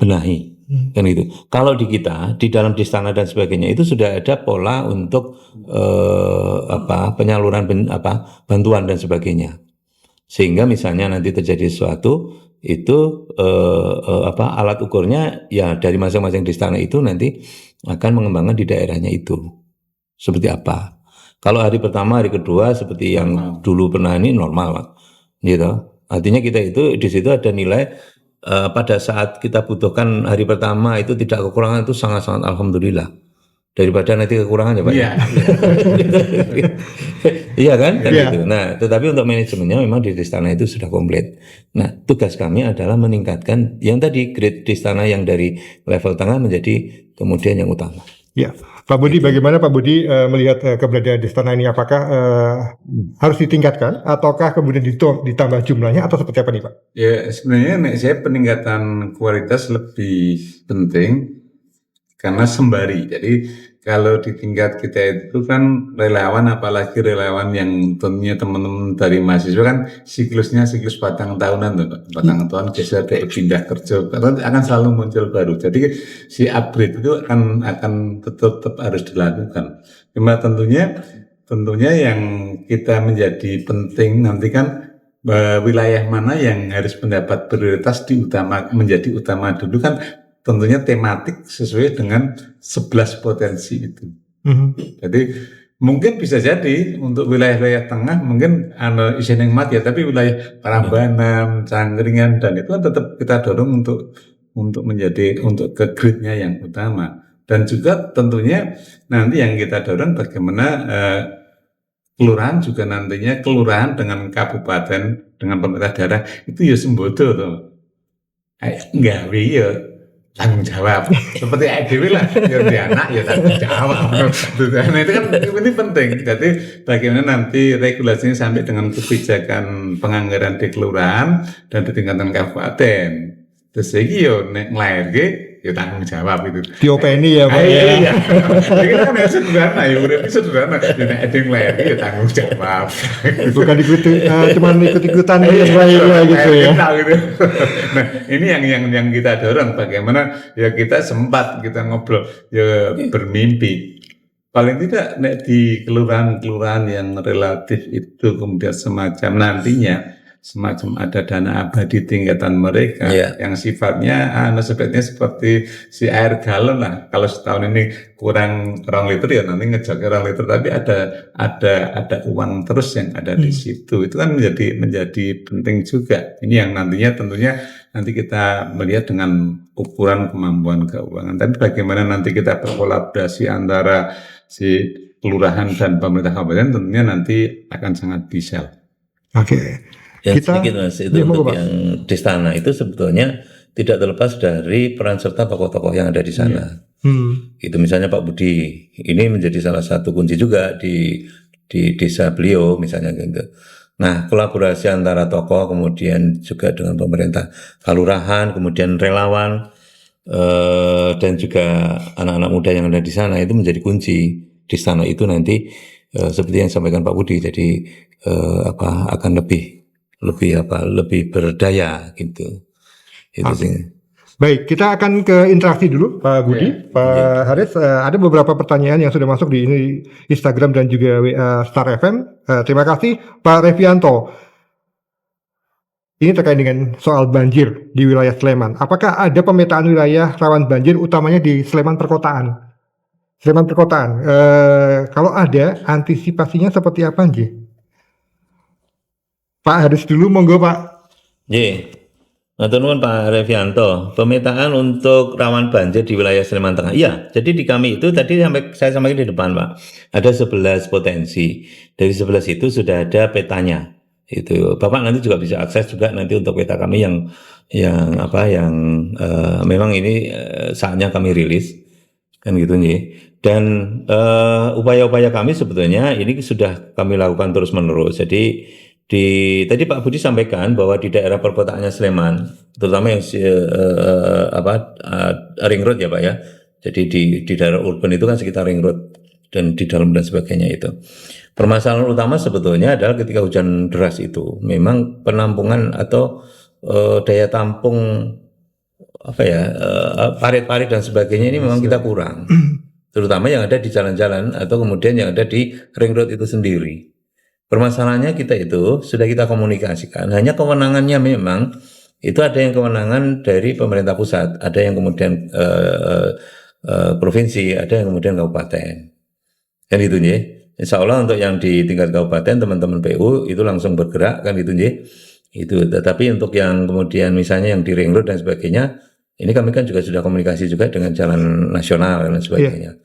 benahi. Kan gitu. Kalau di kita di dalam distana dan sebagainya itu sudah ada pola untuk penyaluran bantuan dan sebagainya. Sehingga misalnya nanti terjadi sesuatu itu alat ukurnya ya dari masing-masing distana itu nanti akan mengembangkan di daerahnya itu seperti apa. Kalau hari pertama, hari kedua seperti yang dulu pernah ini normal, Pak. Gitu. Artinya kita itu di situ ada nilai pada saat kita butuhkan hari pertama itu tidak kekurangan itu sangat-sangat alhamdulillah. Daripada nanti kekurangan ya Pak. Iya. Iya kan? Kan Iya. gitu. Nah, tetapi untuk manajemennya memang di Distana itu sudah komplit. Nah, tugas kami adalah meningkatkan yang tadi grade Distana yang dari level tengah menjadi kemudian yang utama. Ya, Pak Budi, bagaimana Pak Budi melihat keberadaan Distana ini? Apakah harus ditingkatkan, ataukah kemudian ditambah jumlahnya, atau seperti apa nih Pak? Ya sebenarnya saya peningkatan kualitas lebih penting karena sembari. Jadi kalau di tingkat kita itu kan relawan, apalagi relawan yang tentunya teman-teman dari mahasiswa kan siklusnya siklus batang tahunan tuh, Pak. Batang tahun geser ke pindah kerja, karena akan selalu muncul baru. Jadi si upgrade itu akan tetap harus dilakukan. Cuma tentunya yang kita menjadi penting nanti kan wilayah mana yang harus mendapat prioritas menjadi utama dulu kan tentunya tematik sesuai dengan 11 potensi itu. Jadi mungkin bisa jadi untuk wilayah-wilayah tengah mungkin isin yang mati ya, tapi wilayah Prambanan, Cangkringan dan itu kan tetap kita dorong untuk menjadi untuk ke grade-nya yang utama. Dan juga tentunya nanti yang kita dorong bagaimana kelurahan juga nantinya kelurahan dengan kabupaten dengan pemerintah daerah itu ya sembodo tuh. Enggak ya tanggung jawab seperti EDW lah ya di anak ya tanggung jawab. Nah itu kan ini penting. Jadi bagaimana nanti regulasinya sampai dengan kebijakan penganggaran di kelurahan dan di tingkatan kabupaten. Terus lagi yo nek nglairke ya tanggung jawab itu. Diopeni ya Pak. Iya. Ini kan ya sederhana ya udah sederhana. Nek ada yang nglairke ya tanggung jawab. Bukan cuma ikut-ikutan lahirnya gitu ya. Nah, ini yang kita dorong bagaimana ya kita sempat kita ngobrol ya bermimpi. Paling tidak nek di kelurahan-kelurahan yang relatif itu kemudian semacam nantinya semacam ada dana abadi tingkatan mereka yang sifatnya sepertinya seperti si air galon lah. Kalau setahun ini kurang 2 liter ya nanti ngejak 2 liter, tapi ada uang terus yang ada di situ. Itu kan menjadi penting juga. Ini yang nantinya tentunya nanti kita melihat dengan ukuran kemampuan keuangan. Tapi bagaimana nanti kita berkolaborasi antara si kelurahan dan pemerintah kabupaten tentunya nanti akan sangat bisa. Oke. Yang sedikit Mas, itu untuk yang di Distana itu sebetulnya tidak terlepas dari peran serta tokoh-tokoh yang ada di sana. Itu misalnya Pak Budi, ini menjadi salah satu kunci juga di desa beliau misalnya gitu. Nah, kolaborasi antara tokoh kemudian juga dengan pemerintah kalurahan, kemudian relawan dan juga anak-anak muda yang ada di sana itu menjadi kunci. Di sana itu nanti seperti yang disampaikan Pak Budi, jadi akan lebih berdaya gitu. Itu sih. Baik, kita akan ke interaksi dulu Pak Budi, Pak Haris. Ada beberapa pertanyaan yang sudah masuk di ini Instagram dan juga WA Star FM. Terima kasih Pak Revianto. Ini terkait dengan soal banjir di wilayah Sleman. Apakah ada pemetaan wilayah rawan banjir utamanya di Sleman perkotaan? Sleman perkotaan. Kalau ada, antisipasinya seperti apa nggih? Pak Haris dulu, monggo Pak. Matur nuwun Pak Revianto. Pemetaan untuk rawan banjir di wilayah Sleman Tengah. Iya, jadi di kami itu tadi saya sampaikan di depan Pak. Ada 11 potensi. Dari 11 itu sudah ada petanya. Itu Bapak nanti juga bisa akses juga nanti untuk peta kami yang memang ini saatnya kami rilis kan gitu nih. Dan upaya-upaya kami sebetulnya ini sudah kami lakukan terus-menerus. Jadi tadi Pak Budi sampaikan bahwa di daerah perkotaannya Sleman, terutama yang ring road ya Pak ya. Jadi di daerah urban itu kan sekitar ring road dan di dalam dan sebagainya itu. Permasalahan utama sebetulnya adalah ketika hujan deras itu, memang penampungan atau daya tampung parit-parit dan sebagainya ini memang kita kurang. Terutama yang ada di jalan-jalan atau kemudian yang ada di ring road itu sendiri. Permasalahannya kita itu sudah kita komunikasikan. Hanya kewenangannya memang itu ada yang kewenangan dari pemerintah pusat, ada yang kemudian provinsi, ada yang kemudian kabupaten. Kan itu ya. Insya Allah untuk yang di tingkat kabupaten teman-teman PU itu langsung bergerak kan itu ya. Itu. Tetapi untuk yang kemudian misalnya yang di Ring Road dan sebagainya, ini kami kan juga sudah komunikasi juga dengan jalan nasional dan sebagainya.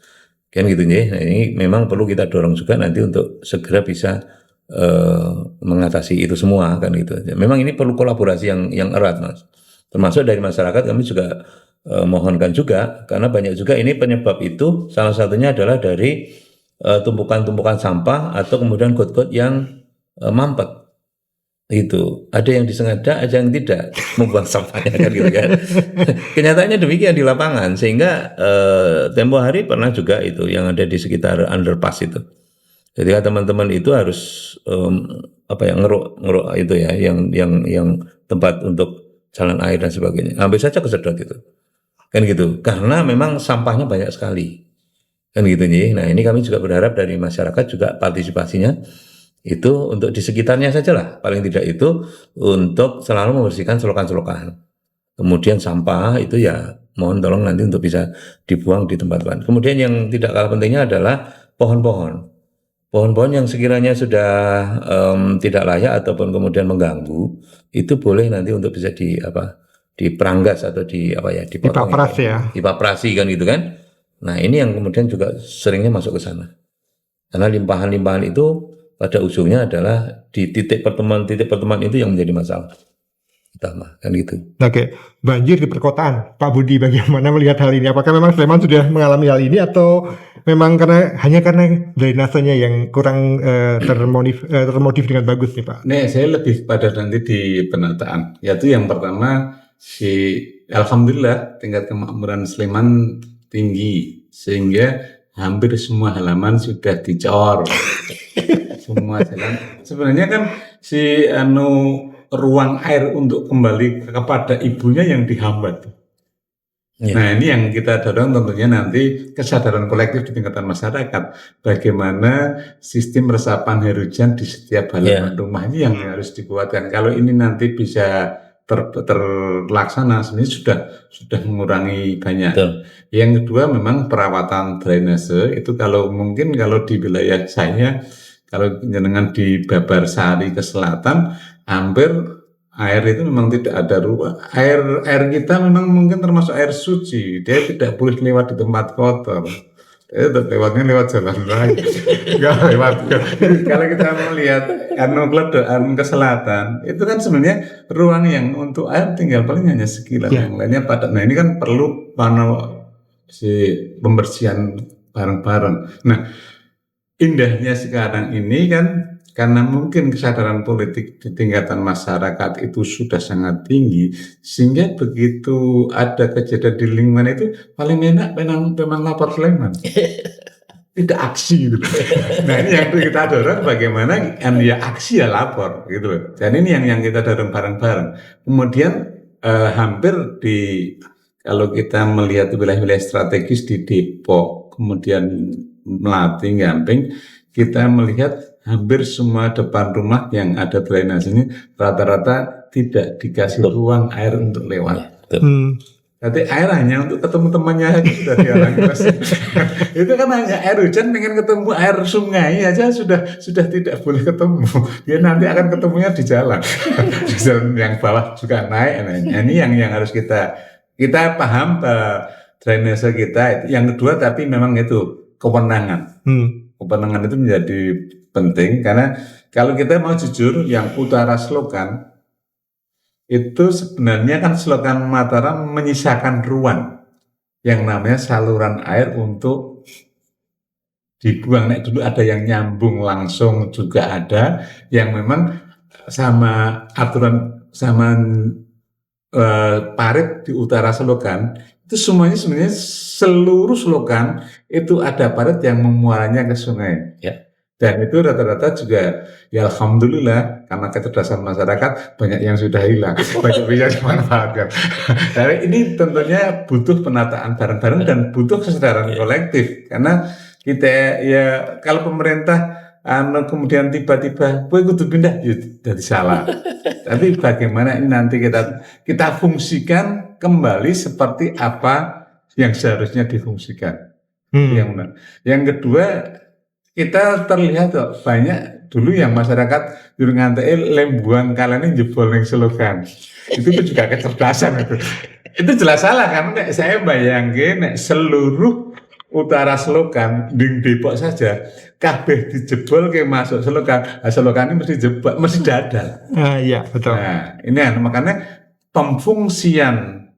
Kan gitu ya. Nah, ini memang perlu kita dorong juga nanti untuk segera bisa mengatasi itu semua kan gitu. Memang ini perlu kolaborasi yang erat, Mas. Termasuk dari masyarakat kami juga mohonkan juga karena banyak juga ini penyebab itu salah satunya adalah dari tumpukan-tumpukan sampah atau kemudian got-got yang mampet. Itu ada yang disengaja, ada yang tidak membuang sampahnya kan gitu kan. Kenyataannya demikian di lapangan sehingga tempo hari pernah juga itu yang ada di sekitar underpass itu. Jadi teman-teman itu harus ngeruk itu ya yang tempat untuk jalan air dan sebagainya. Hampir saja kesedot itu. Kan gitu. Karena memang sampahnya banyak sekali. Kan gitu nih. Nah, ini kami juga berharap dari masyarakat juga partisipasinya itu untuk di sekitarnya saja lah. Paling tidak itu untuk selalu membersihkan selokan-selokan. Kemudian sampah itu ya mohon tolong nanti untuk bisa dibuang di tempat lain. Kemudian yang tidak kalah pentingnya adalah pohon-pohon. Pohon-pohon yang sekiranya sudah tidak layak ataupun kemudian mengganggu, itu boleh nanti untuk bisa diperanggas atau dipotong. Dipapras ya. Dipaprasi kan gitu kan. Nah, ini yang kemudian juga seringnya masuk ke sana. Karena limpahan-limpahan itu pada ujungnya adalah di titik pertemuan itu yang menjadi masalah utama kan gitu. Oke, banjir di perkotaan, Pak Budi bagaimana melihat hal ini? Apakah memang Sleman sudah mengalami hal ini atau memang hanya karena drainasenya yang kurang termotif dengan bagus nih Pak? Nih, saya lebih pada nanti di penataan. Yaitu yang pertama alhamdulillah tingkat kemakmuran Sleman tinggi sehingga hampir semua halaman sudah dicor. Semua jalan. Sebenarnya kan ruang air untuk kembali kepada ibunya yang dihambat. Ya. Nah, ini yang kita dorong tentunya nanti kesadaran kolektif di tingkatan masyarakat. Bagaimana sistem resapan air hujan di setiap halaman rumah ini yang harus dikuatkan. Kalau ini nanti bisa terlaksana, sebenarnya sudah mengurangi banyak. Betul. Yang kedua memang perawatan drainase itu kalau di wilayah saya, kalau jenengan di Babarsari ke selatan, hampir air itu memang tidak ada ruang. Air kita memang mungkin termasuk air suci. Dia tidak boleh lewat di tempat kotor. Lewatnya lewat jalan raya. Enggak lewat. Kalau kita melihat Kledokan ke selatan, itu kan sebenarnya ruang yang untuk air tinggal paling hanya sekilan. Yang lainnya padat. Nah, ini kan perlu pembersihan bareng-bareng. Nah, indahnya sekarang ini kan karena mungkin kesadaran politik di tingkatan masyarakat itu sudah sangat tinggi, sehingga begitu ada kejadian di lingkungan itu paling enak memang lapor Sleman. Tidak aksi gitu. Nah, ini yang kita dorong bagaimana ya aksi ya lapor gitu. Dan ini yang kita dorong bareng-bareng. Kemudian hampir kalau kita melihat wilayah-wilayah strategis di Depok, kemudian Melati, Gamping, kita melihat hampir semua depan rumah yang ada drainase ini rata-rata tidak dikasih ruang air untuk lewat. Jadi air hanya untuk ketemu temannya aja sudah dihalangi. Itu kan hanya air hujan, pengen ketemu air sungai aja sudah tidak boleh ketemu. Dia nanti akan ketemunya di jalan. Di jalan yang bawah juga naik. Nah, ini yang harus kita paham drainase kita. Yang kedua tapi memang itu kewenangan. Kewenangan itu menjadi penting karena kalau kita mau jujur yang utara Selokan itu sebenarnya kan Selokan Mataram menyisakan ruang yang namanya saluran air untuk dibuang. Nah, dulu ada yang nyambung langsung juga ada yang memang sama aturan sama parit di utara Selokan itu semuanya sebenarnya seluruh Selokan itu ada parit yang memuaranya ke sungai. Ya. Dan itu rata-rata juga ya alhamdulillah karena kecerdasan masyarakat banyak yang sudah hilang, banyak bisa dimanfaatkan. Jadi ini tentunya butuh penataan bareng-bareng dan butuh kesadaran kolektif karena kita ya kalau pemerintah kemudian tiba-tiba kowe kudu pindah ya jadi salah. Tapi bagaimana ini nanti kita fungsikan kembali seperti apa yang seharusnya difungsikan. Yang benar. Yang kedua, kita terlihat kok banyak dulu yang masyarakat juru ngantek lembuan kalian jebol ning slogan. Itu juga kecerdasan itu. Itu jelas salah karena nek saya bayangke nek seluruh utara Selokan di Depok saja kabeh dijebol ke masuk Selokan. Selokan ini mesti jebol, mesti dadal. Iya, betul. Nah, ini makanya pemfungsian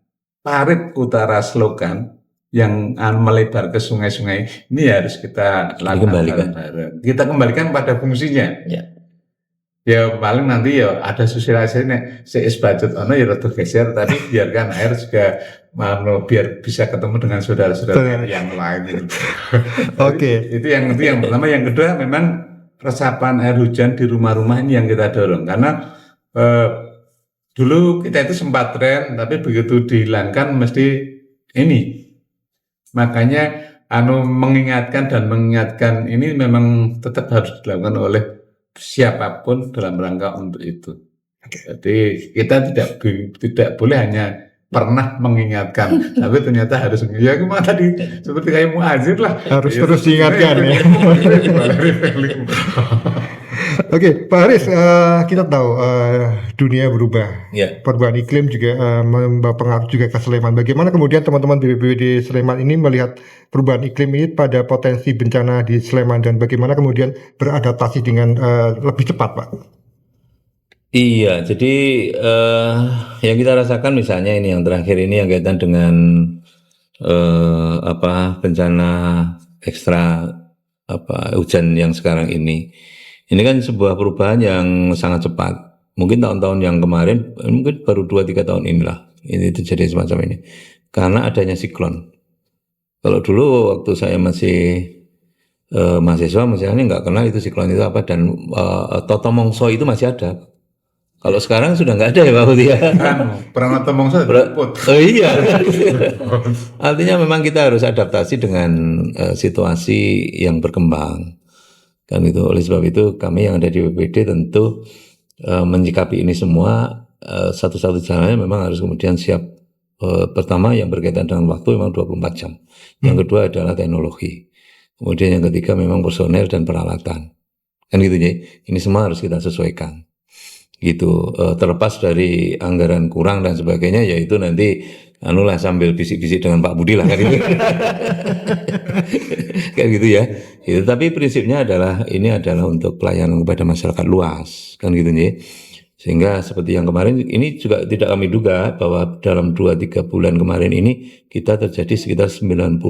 parit utara Selokan yang melebar ke sungai-sungai ini harus kita lakukan bareng. Kita kembalikan pada fungsinya. Ya paling nanti ya ada sosialisasi nek seis budget ono ya rada geser, tapi biarkan air juga biar bisa ketemu dengan saudara-saudara yang lain. Oke. Itu yang pertama. Yang kedua memang resapan air hujan di rumah-rumah ini yang kita dorong karena dulu kita itu sempat tren, tapi begitu dihilangkan mesti ini. Makanya mengingatkan ini memang tetap harus dilakukan oleh siapapun dalam rangka untuk itu. Jadi kita tidak boleh hanya pernah mengingatkan, tapi ternyata harus ya kemana tadi seperti kayak muazir lah. Harus terus diingatkan ya. Oke, Pak Haris, kita tahu dunia berubah, perubahan iklim juga membawa pengaruh juga ke Sleman. Bagaimana kemudian teman-teman BPBD Sleman ini melihat perubahan iklim ini pada potensi bencana di Sleman dan bagaimana kemudian beradaptasi dengan lebih cepat, Pak? Iya, jadi yang kita rasakan misalnya ini yang terakhir ini yang kaitan dengan bencana ekstra hujan yang sekarang ini. Ini kan sebuah perubahan yang sangat cepat. Mungkin tahun-tahun yang kemarin, mungkin baru 2-3 tahun inilah ini terjadi semacam ini. Karena adanya siklon. Kalau dulu waktu saya masih mahasiswa, misalnya nggak kenal itu siklon itu apa, dan Toto Mongso itu masih ada. Kalau sekarang sudah nggak ada ya Pak Budi ya. Perang Toto Mongso diliput. Oh iya. Artinya memang kita harus adaptasi dengan situasi yang berkembang. Kan itu, oleh sebab itu kami yang ada di BPBD tentu menyikapi ini semua satu-satu jalannya memang harus kemudian siap. Pertama yang berkaitan dengan waktu memang 24 jam. Yang kedua adalah teknologi. Kemudian yang ketiga memang personel dan peralatan. Kan gitu ya. Ini semua harus kita sesuaikan. Gitu. Terlepas dari anggaran kurang dan sebagainya, yaitu nanti sambil bisik-bisik dengan Pak Budi lah kan itu. Kayak gitu ya. Itu, tapi prinsipnya adalah ini adalah untuk pelayanan kepada masyarakat luas kan gitu ya. Sehingga seperti yang kemarin ini juga tidak kami duga bahwa dalam 2-3 bulan kemarin ini kita terjadi sekitar 90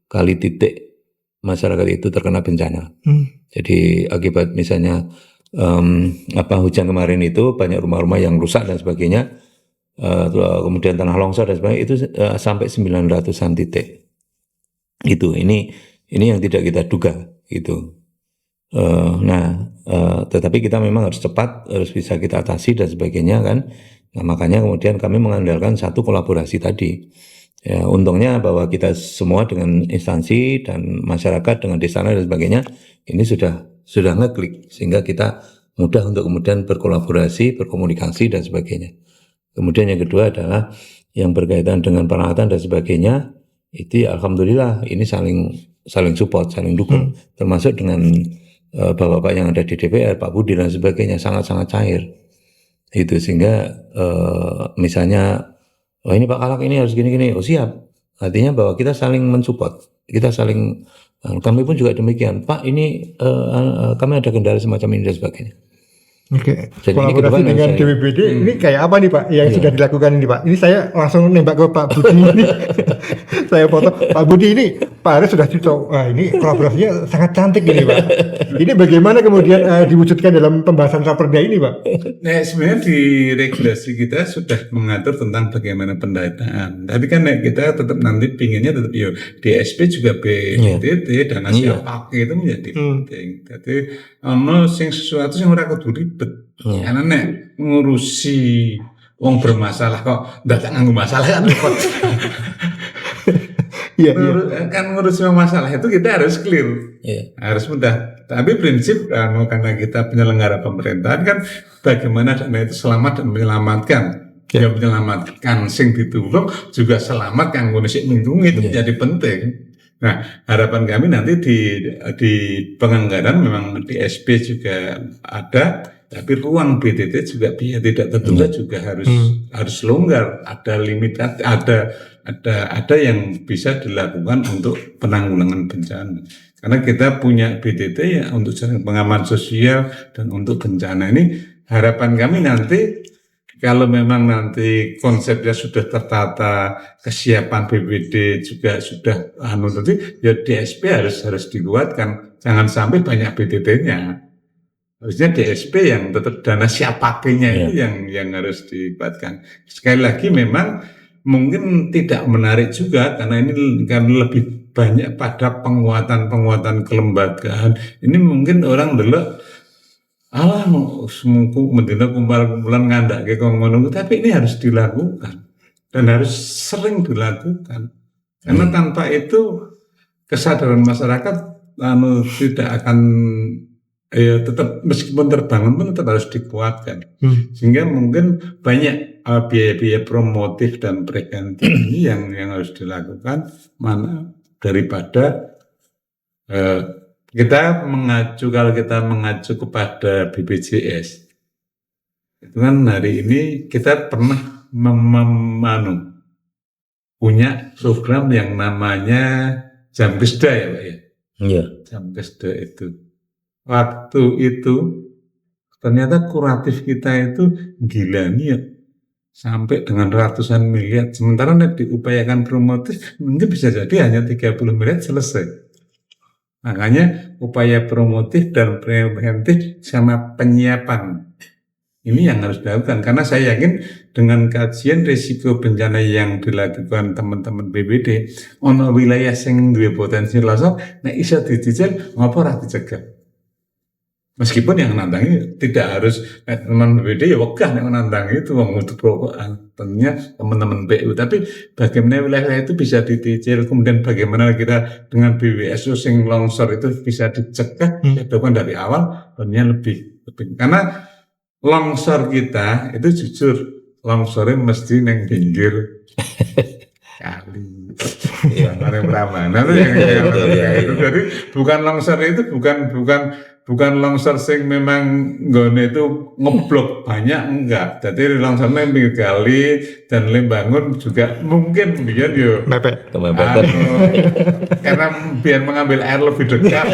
kali titik masyarakat itu terkena bencana. Jadi akibat misalnya hujan kemarin itu banyak rumah-rumah yang rusak dan sebagainya. Kemudian tanah longsor dan sebagainya itu sampai 900-an titik. Itu ini yang tidak kita duga gitu. Tetapi kita memang harus cepat, harus bisa kita atasi dan sebagainya kan. Nah, makanya kemudian kami mengandalkan satu kolaborasi tadi. Ya, untungnya bahwa kita semua dengan instansi dan masyarakat dengan desa dan sebagainya ini sudah ngeklik sehingga kita mudah untuk kemudian berkolaborasi, berkomunikasi dan sebagainya. Kemudian yang kedua adalah yang berkaitan dengan peralatan dan sebagainya. Itu alhamdulillah ini saling support, saling dukung, termasuk dengan bapak-bapak yang ada di DPR, Pak Budi dan sebagainya sangat-sangat cair. Itu sehingga misalnya ini Pak Kalak ini harus gini-gini, oh siap. Artinya bahwa kita saling mensupport, kita saling, kami pun juga demikian. Pak ini kami ada kendala semacam ini dan sebagainya. Oke, kolaborasi dengan DPBD ini kayak apa nih Pak yang sudah dilakukan ini Pak? Ini saya langsung nembak ke Pak Budi ini. Saya foto Pak Budi ini, Pak Haris sudah cerita, wah ini kolaborasinya sangat cantik ini Pak. Ini bagaimana kemudian diwujudkan dalam pembahasan raperda ini Pak? Nah sebenarnya di regulasi kita sudah mengatur tentang bagaimana pendataan. Tapi kan kita tetap nanti pinginnya tetap DSP juga BTT dan nasional pakai itu menjadi penting. Jadi sing sesuatu yang ora kudu ribet. Karena nek ngurusi wong bermasalah kok datang nganggo masalah kan repot. Iya, Kan ngurus semua masalah itu kita harus clear, Iya. harus mudah. Tapi prinsip karena kita penyelenggara pemerintahan kan bagaimana dana itu selamat dan menyelamatkan. Ya menyelamatkan sing ditulung juga selamat kanggo sing nulungi itu menjadi penting. Nah, harapan kami nanti di penganggaran memang di SP juga ada, tapi ruang BTT juga tidak terduga juga harus longgar, ada limit, ada yang bisa dilakukan untuk penanggulangan bencana. Karena kita punya BTT ya untuk pengaman sosial dan untuk bencana ini, harapan kami nanti kalau memang nanti konsepnya sudah tertata, kesiapan BPD juga sudah nanti ya DSP harus dikuatkan. Jangan sampai banyak BTT-nya. Harusnya DSP yang tetap dana siap pakainya itu yang harus dikuatkan. Sekali lagi memang mungkin tidak menarik juga karena ini kan lebih banyak pada penguatan kelembagaan. Ini mungkin orang dulu semungku mendina kumpulan ngandake kok ngono, tapi ini harus dilakukan dan harus sering dilakukan karena tanpa itu kesadaran masyarakat tidak akan tetap meskipun terbangun pun tetap harus dikuatkan sehingga mungkin banyak biaya-biaya promotif dan preventif ini yang harus dilakukan mana daripada kalau kita mengacu kepada BPJS, itu kan hari ini kita pernah punya program yang namanya Jam Kesda ya Pak ya? Iya. Jam Kesda itu. Waktu itu ternyata kuratif kita itu gila nih ya. Sampai dengan ratusan miliar. Sementara diupayakan promotif mungkin bisa jadi hanya 30 miliar selesai. Makanya upaya promotif dan preventif sama penyiapan ini yang harus dilakukan. Karena saya yakin dengan kajian risiko bencana yang dilakukan teman-teman BPD, ono wilayah sing duwe potensi longsor, nek iso dicicil ngopo ora dicegah. Meskipun yang nandangi tidak harus teman BPD ya wegah nek nandangi itu wong untuk prokokan. Tentunya teman-teman PU, tapi bagaimana wilayah itu bisa dicicil, kemudian bagaimana kita dengan BWSU sing longsor itu bisa dicegah, dilakukan dari awal, tentunya lebih karena longsor kita itu jujur longsornya mesti neng pinggir kali. Iya, Prambanan itu jadi bukan longsor itu bukan longsor sing memang nggone itu ngeblok banyak enggak. Jadi longsornya pinggir kali dan bangun juga mungkin biar yo mepet. karena biar mengambil air lebih dekat.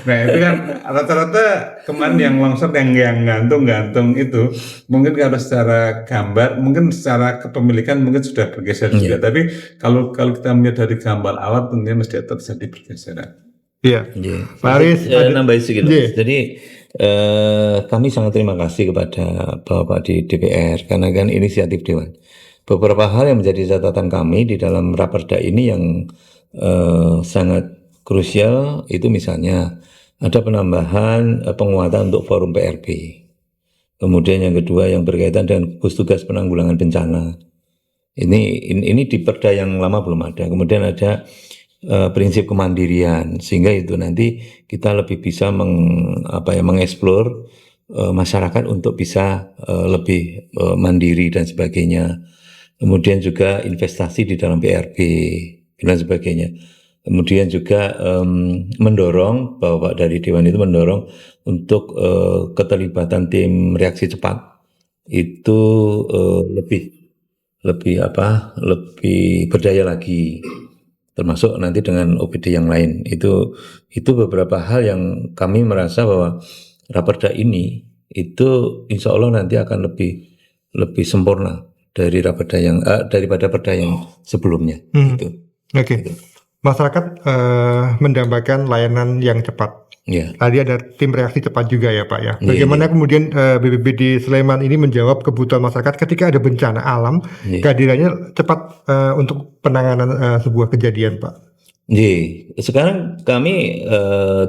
Nah itu kan rata-rata kemarin yang longsor yang gantung itu mungkin kalau secara gambar, mungkin secara kepemilikan mungkin sudah bergeser juga. Tapi kalau kita melihat dari gambar awal tentunya mesti terjadi pergeseran. Iya. Pak Aris, nambahin sedikit. Jadi kami sangat terima kasih kepada Bapak di DPR karena kan inisiatif Dewan. Beberapa hal yang menjadi catatan kami di dalam raperda ini yang sangat krusial itu misalnya ada penambahan penguatan untuk forum PRB. Kemudian yang kedua yang berkaitan dengan gugus tugas penanggulangan bencana. Ini di perda yang lama belum ada. Kemudian ada prinsip kemandirian sehingga itu nanti kita lebih bisa mengeksplor masyarakat untuk bisa lebih mandiri dan sebagainya. Kemudian juga investasi di dalam PRB dan sebagainya. Kemudian juga mendorong bahwa dari Dewan itu mendorong untuk keterlibatan tim reaksi cepat itu lebih berdaya lagi. Termasuk nanti dengan OPD yang lain itu beberapa hal yang kami merasa bahwa raperda ini itu insya Allah nanti akan lebih sempurna dari raperda daripada perda yang sebelumnya. Gitu. Oke. Masyarakat mendambakan layanan yang cepat. Ya. Tadi ada tim reaksi cepat juga ya Pak ya. Bagaimana kemudian BPBD Sleman ini menjawab kebutuhan masyarakat ketika ada bencana alam, kehadirannya cepat untuk penanganan sebuah kejadian Pak? Sekarang kami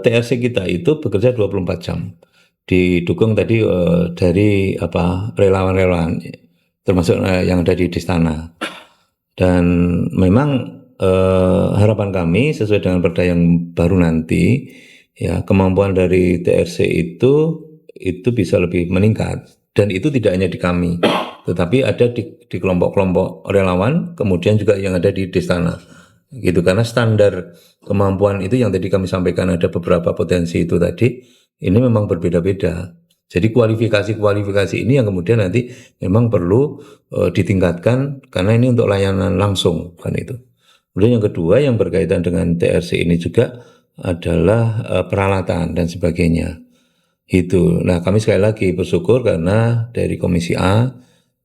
TRC kita itu bekerja 24 jam. Didukung tadi dari relawan-relawan termasuk yang ada di Istana. Dan memang harapan kami sesuai dengan perda yang baru nanti, ya kemampuan dari TRC itu bisa lebih meningkat, dan itu tidak hanya di kami, tetapi ada di kelompok-kelompok relawan, kemudian juga yang ada di Destana, gitu. Karena standar kemampuan itu yang tadi kami sampaikan, ada beberapa potensi itu tadi, ini memang berbeda-beda. Jadi kualifikasi ini yang kemudian nanti memang perlu ditingkatkan, karena ini untuk layanan langsung kan itu. Kemudian yang kedua yang berkaitan dengan TRC ini juga adalah peralatan dan sebagainya. Itu. Nah, kami sekali lagi bersyukur karena dari Komisi A,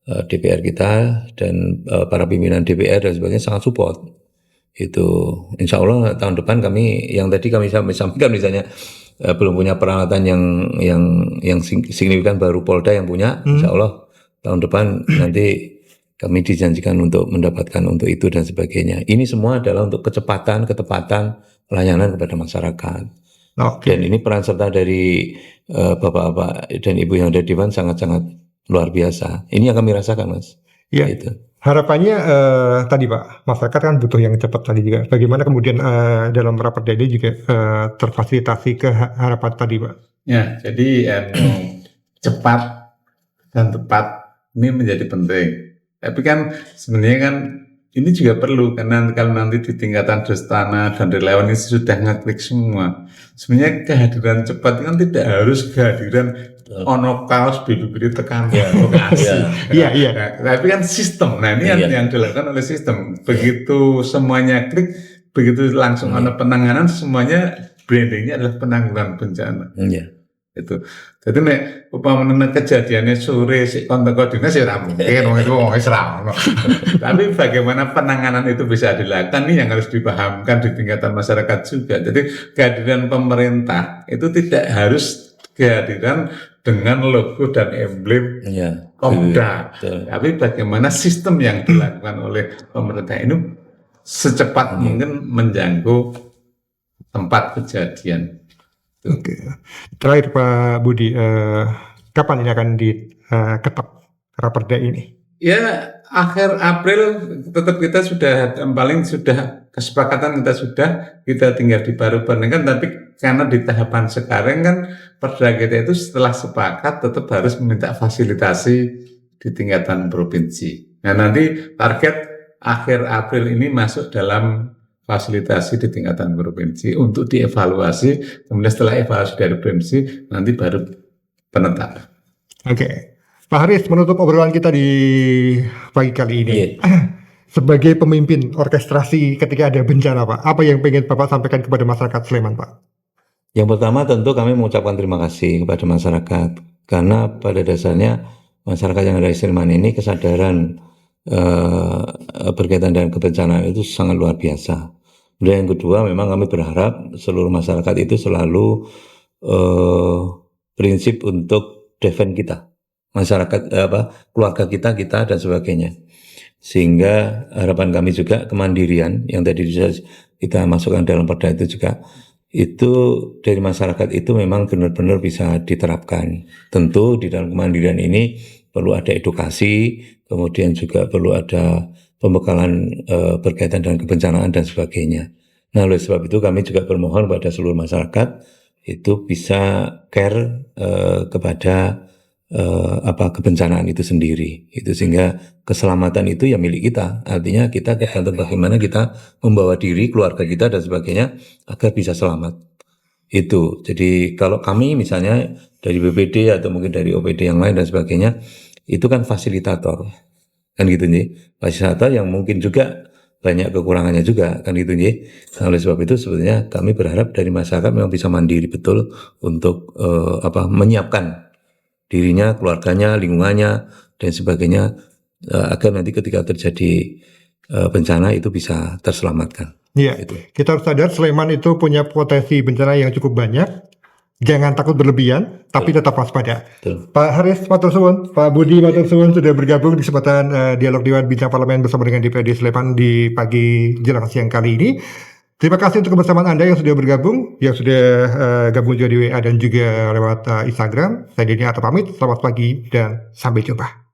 DPR kita dan para pimpinan DPR dan sebagainya sangat support. Itu insya Allah tahun depan kami yang tadi kami sampaikan misalnya belum punya peralatan yang signifikan, baru Polda yang punya. Insya Allah tahun depan nanti kami dijanjikan untuk mendapatkan untuk itu dan sebagainya. Ini semua adalah untuk kecepatan, ketepatan pelayanan kepada masyarakat. Dan ini peran serta dari bapak-bapak dan ibu yang ada di Dewan sangat-sangat luar biasa. Ini yang kami rasakan, Mas. Iya. Itu. Harapannya tadi Pak, masyarakat kan butuh yang cepat tadi juga. Bagaimana kemudian dalam rapat ini juga terfasilitasi ke harapan tadi Pak? Ya, jadi cepat dan tepat ini menjadi penting. Tapi kan sebenarnya kan ini juga perlu, karena kalau nanti di tingkatan Destana dan relawan ini sudah ngeklik semua. Sebenarnya kehadiran cepat kan tidak harus kehadiran ono kaos BPBD tekan lokasi. Iya. Tapi kan sistem. Nah, ini yang dilakukan oleh sistem. Begitu semuanya klik, begitu langsung ada penanganan, semuanya brandingnya adalah penanggulangan bencana. Iya. Itu. Jadi nek upamane kejadiannya sore sik kontak koordinasi ora mungkin itu wis ora ono. Tapi bagaimana penanganan itu bisa dilakukan ini yang harus dipahamkan di tingkatan masyarakat juga. Jadi kehadiran pemerintah itu tidak harus kehadiran dengan logo dan emblem Komda. Tapi bagaimana sistem yang dilakukan oleh pemerintah ini secepat mungkin menjangkau tempat kejadian. Oke. Terakhir Pak Budi, kapan ini akan diketok raperda ini? Ya, akhir April tetap kita sudah kesepakatan kita tinggal dibaru-barukan, tapi karena di tahapan sekarang kan perda kita itu setelah sepakat tetap harus meminta fasilitasi di tingkatan provinsi. Nah, nanti target akhir April ini masuk dalam fasilitasi di tingkatan provinsi untuk dievaluasi, kemudian setelah evaluasi dari provinsi nanti baru penetapan. Oke. Pak Haris, menutup obrolan kita di pagi kali ini. Sebagai pemimpin orkestrasi ketika ada bencana Pak, apa yang pengen Bapak sampaikan kepada masyarakat Sleman Pak? Yang pertama tentu kami mengucapkan terima kasih kepada masyarakat, karena pada dasarnya masyarakat yang ada di Sleman ini kesadaran berkaitan dengan kebencanaan itu sangat luar biasa. Dan yang kedua, memang kami berharap seluruh masyarakat itu selalu prinsip untuk defend kita, masyarakat keluarga kita dan sebagainya. Sehingga harapan kami juga kemandirian yang tadi kita masukkan dalam perda itu juga, itu dari masyarakat itu memang benar-benar bisa diterapkan. Tentu di dalam kemandirian ini perlu ada edukasi, kemudian juga perlu ada pembekalan berkaitan dengan kebencanaan dan sebagainya. Nah, oleh sebab itu kami juga bermohon pada seluruh masyarakat itu bisa care kepada kebencanaan itu sendiri. Itu sehingga keselamatan itu ya milik kita. Artinya kita tergantung bagaimana kita membawa diri, keluarga kita dan sebagainya agar bisa selamat. Itu. Jadi kalau kami misalnya dari BPD atau mungkin dari OPD yang lain dan sebagainya, itu kan fasilitator. Kan gitu nih, fasilitator yang mungkin juga banyak kekurangannya juga, kan gitu nih. Nah, oleh sebab itu sebetulnya kami berharap dari masyarakat memang bisa mandiri betul untuk menyiapkan dirinya, keluarganya, lingkungannya dan sebagainya agar nanti ketika terjadi bencana itu bisa terselamatkan. Iya, kita harus sadar Sleman itu punya potensi bencana yang cukup banyak. Jangan takut berlebihan, tapi tetap waspada. Pak Haris matur suwun, Pak Budi matur suwun sudah bergabung di kesempatan dialog Dewan Bincang Parlemen bersama dengan DPRD Sleman di pagi jelang siang kali ini. Terima kasih untuk kebersamaan Anda yang sudah bergabung, yang sudah gabung juga di WA dan juga lewat Instagram. Saya Denny Atta pamit, selamat pagi dan sampai jumpa.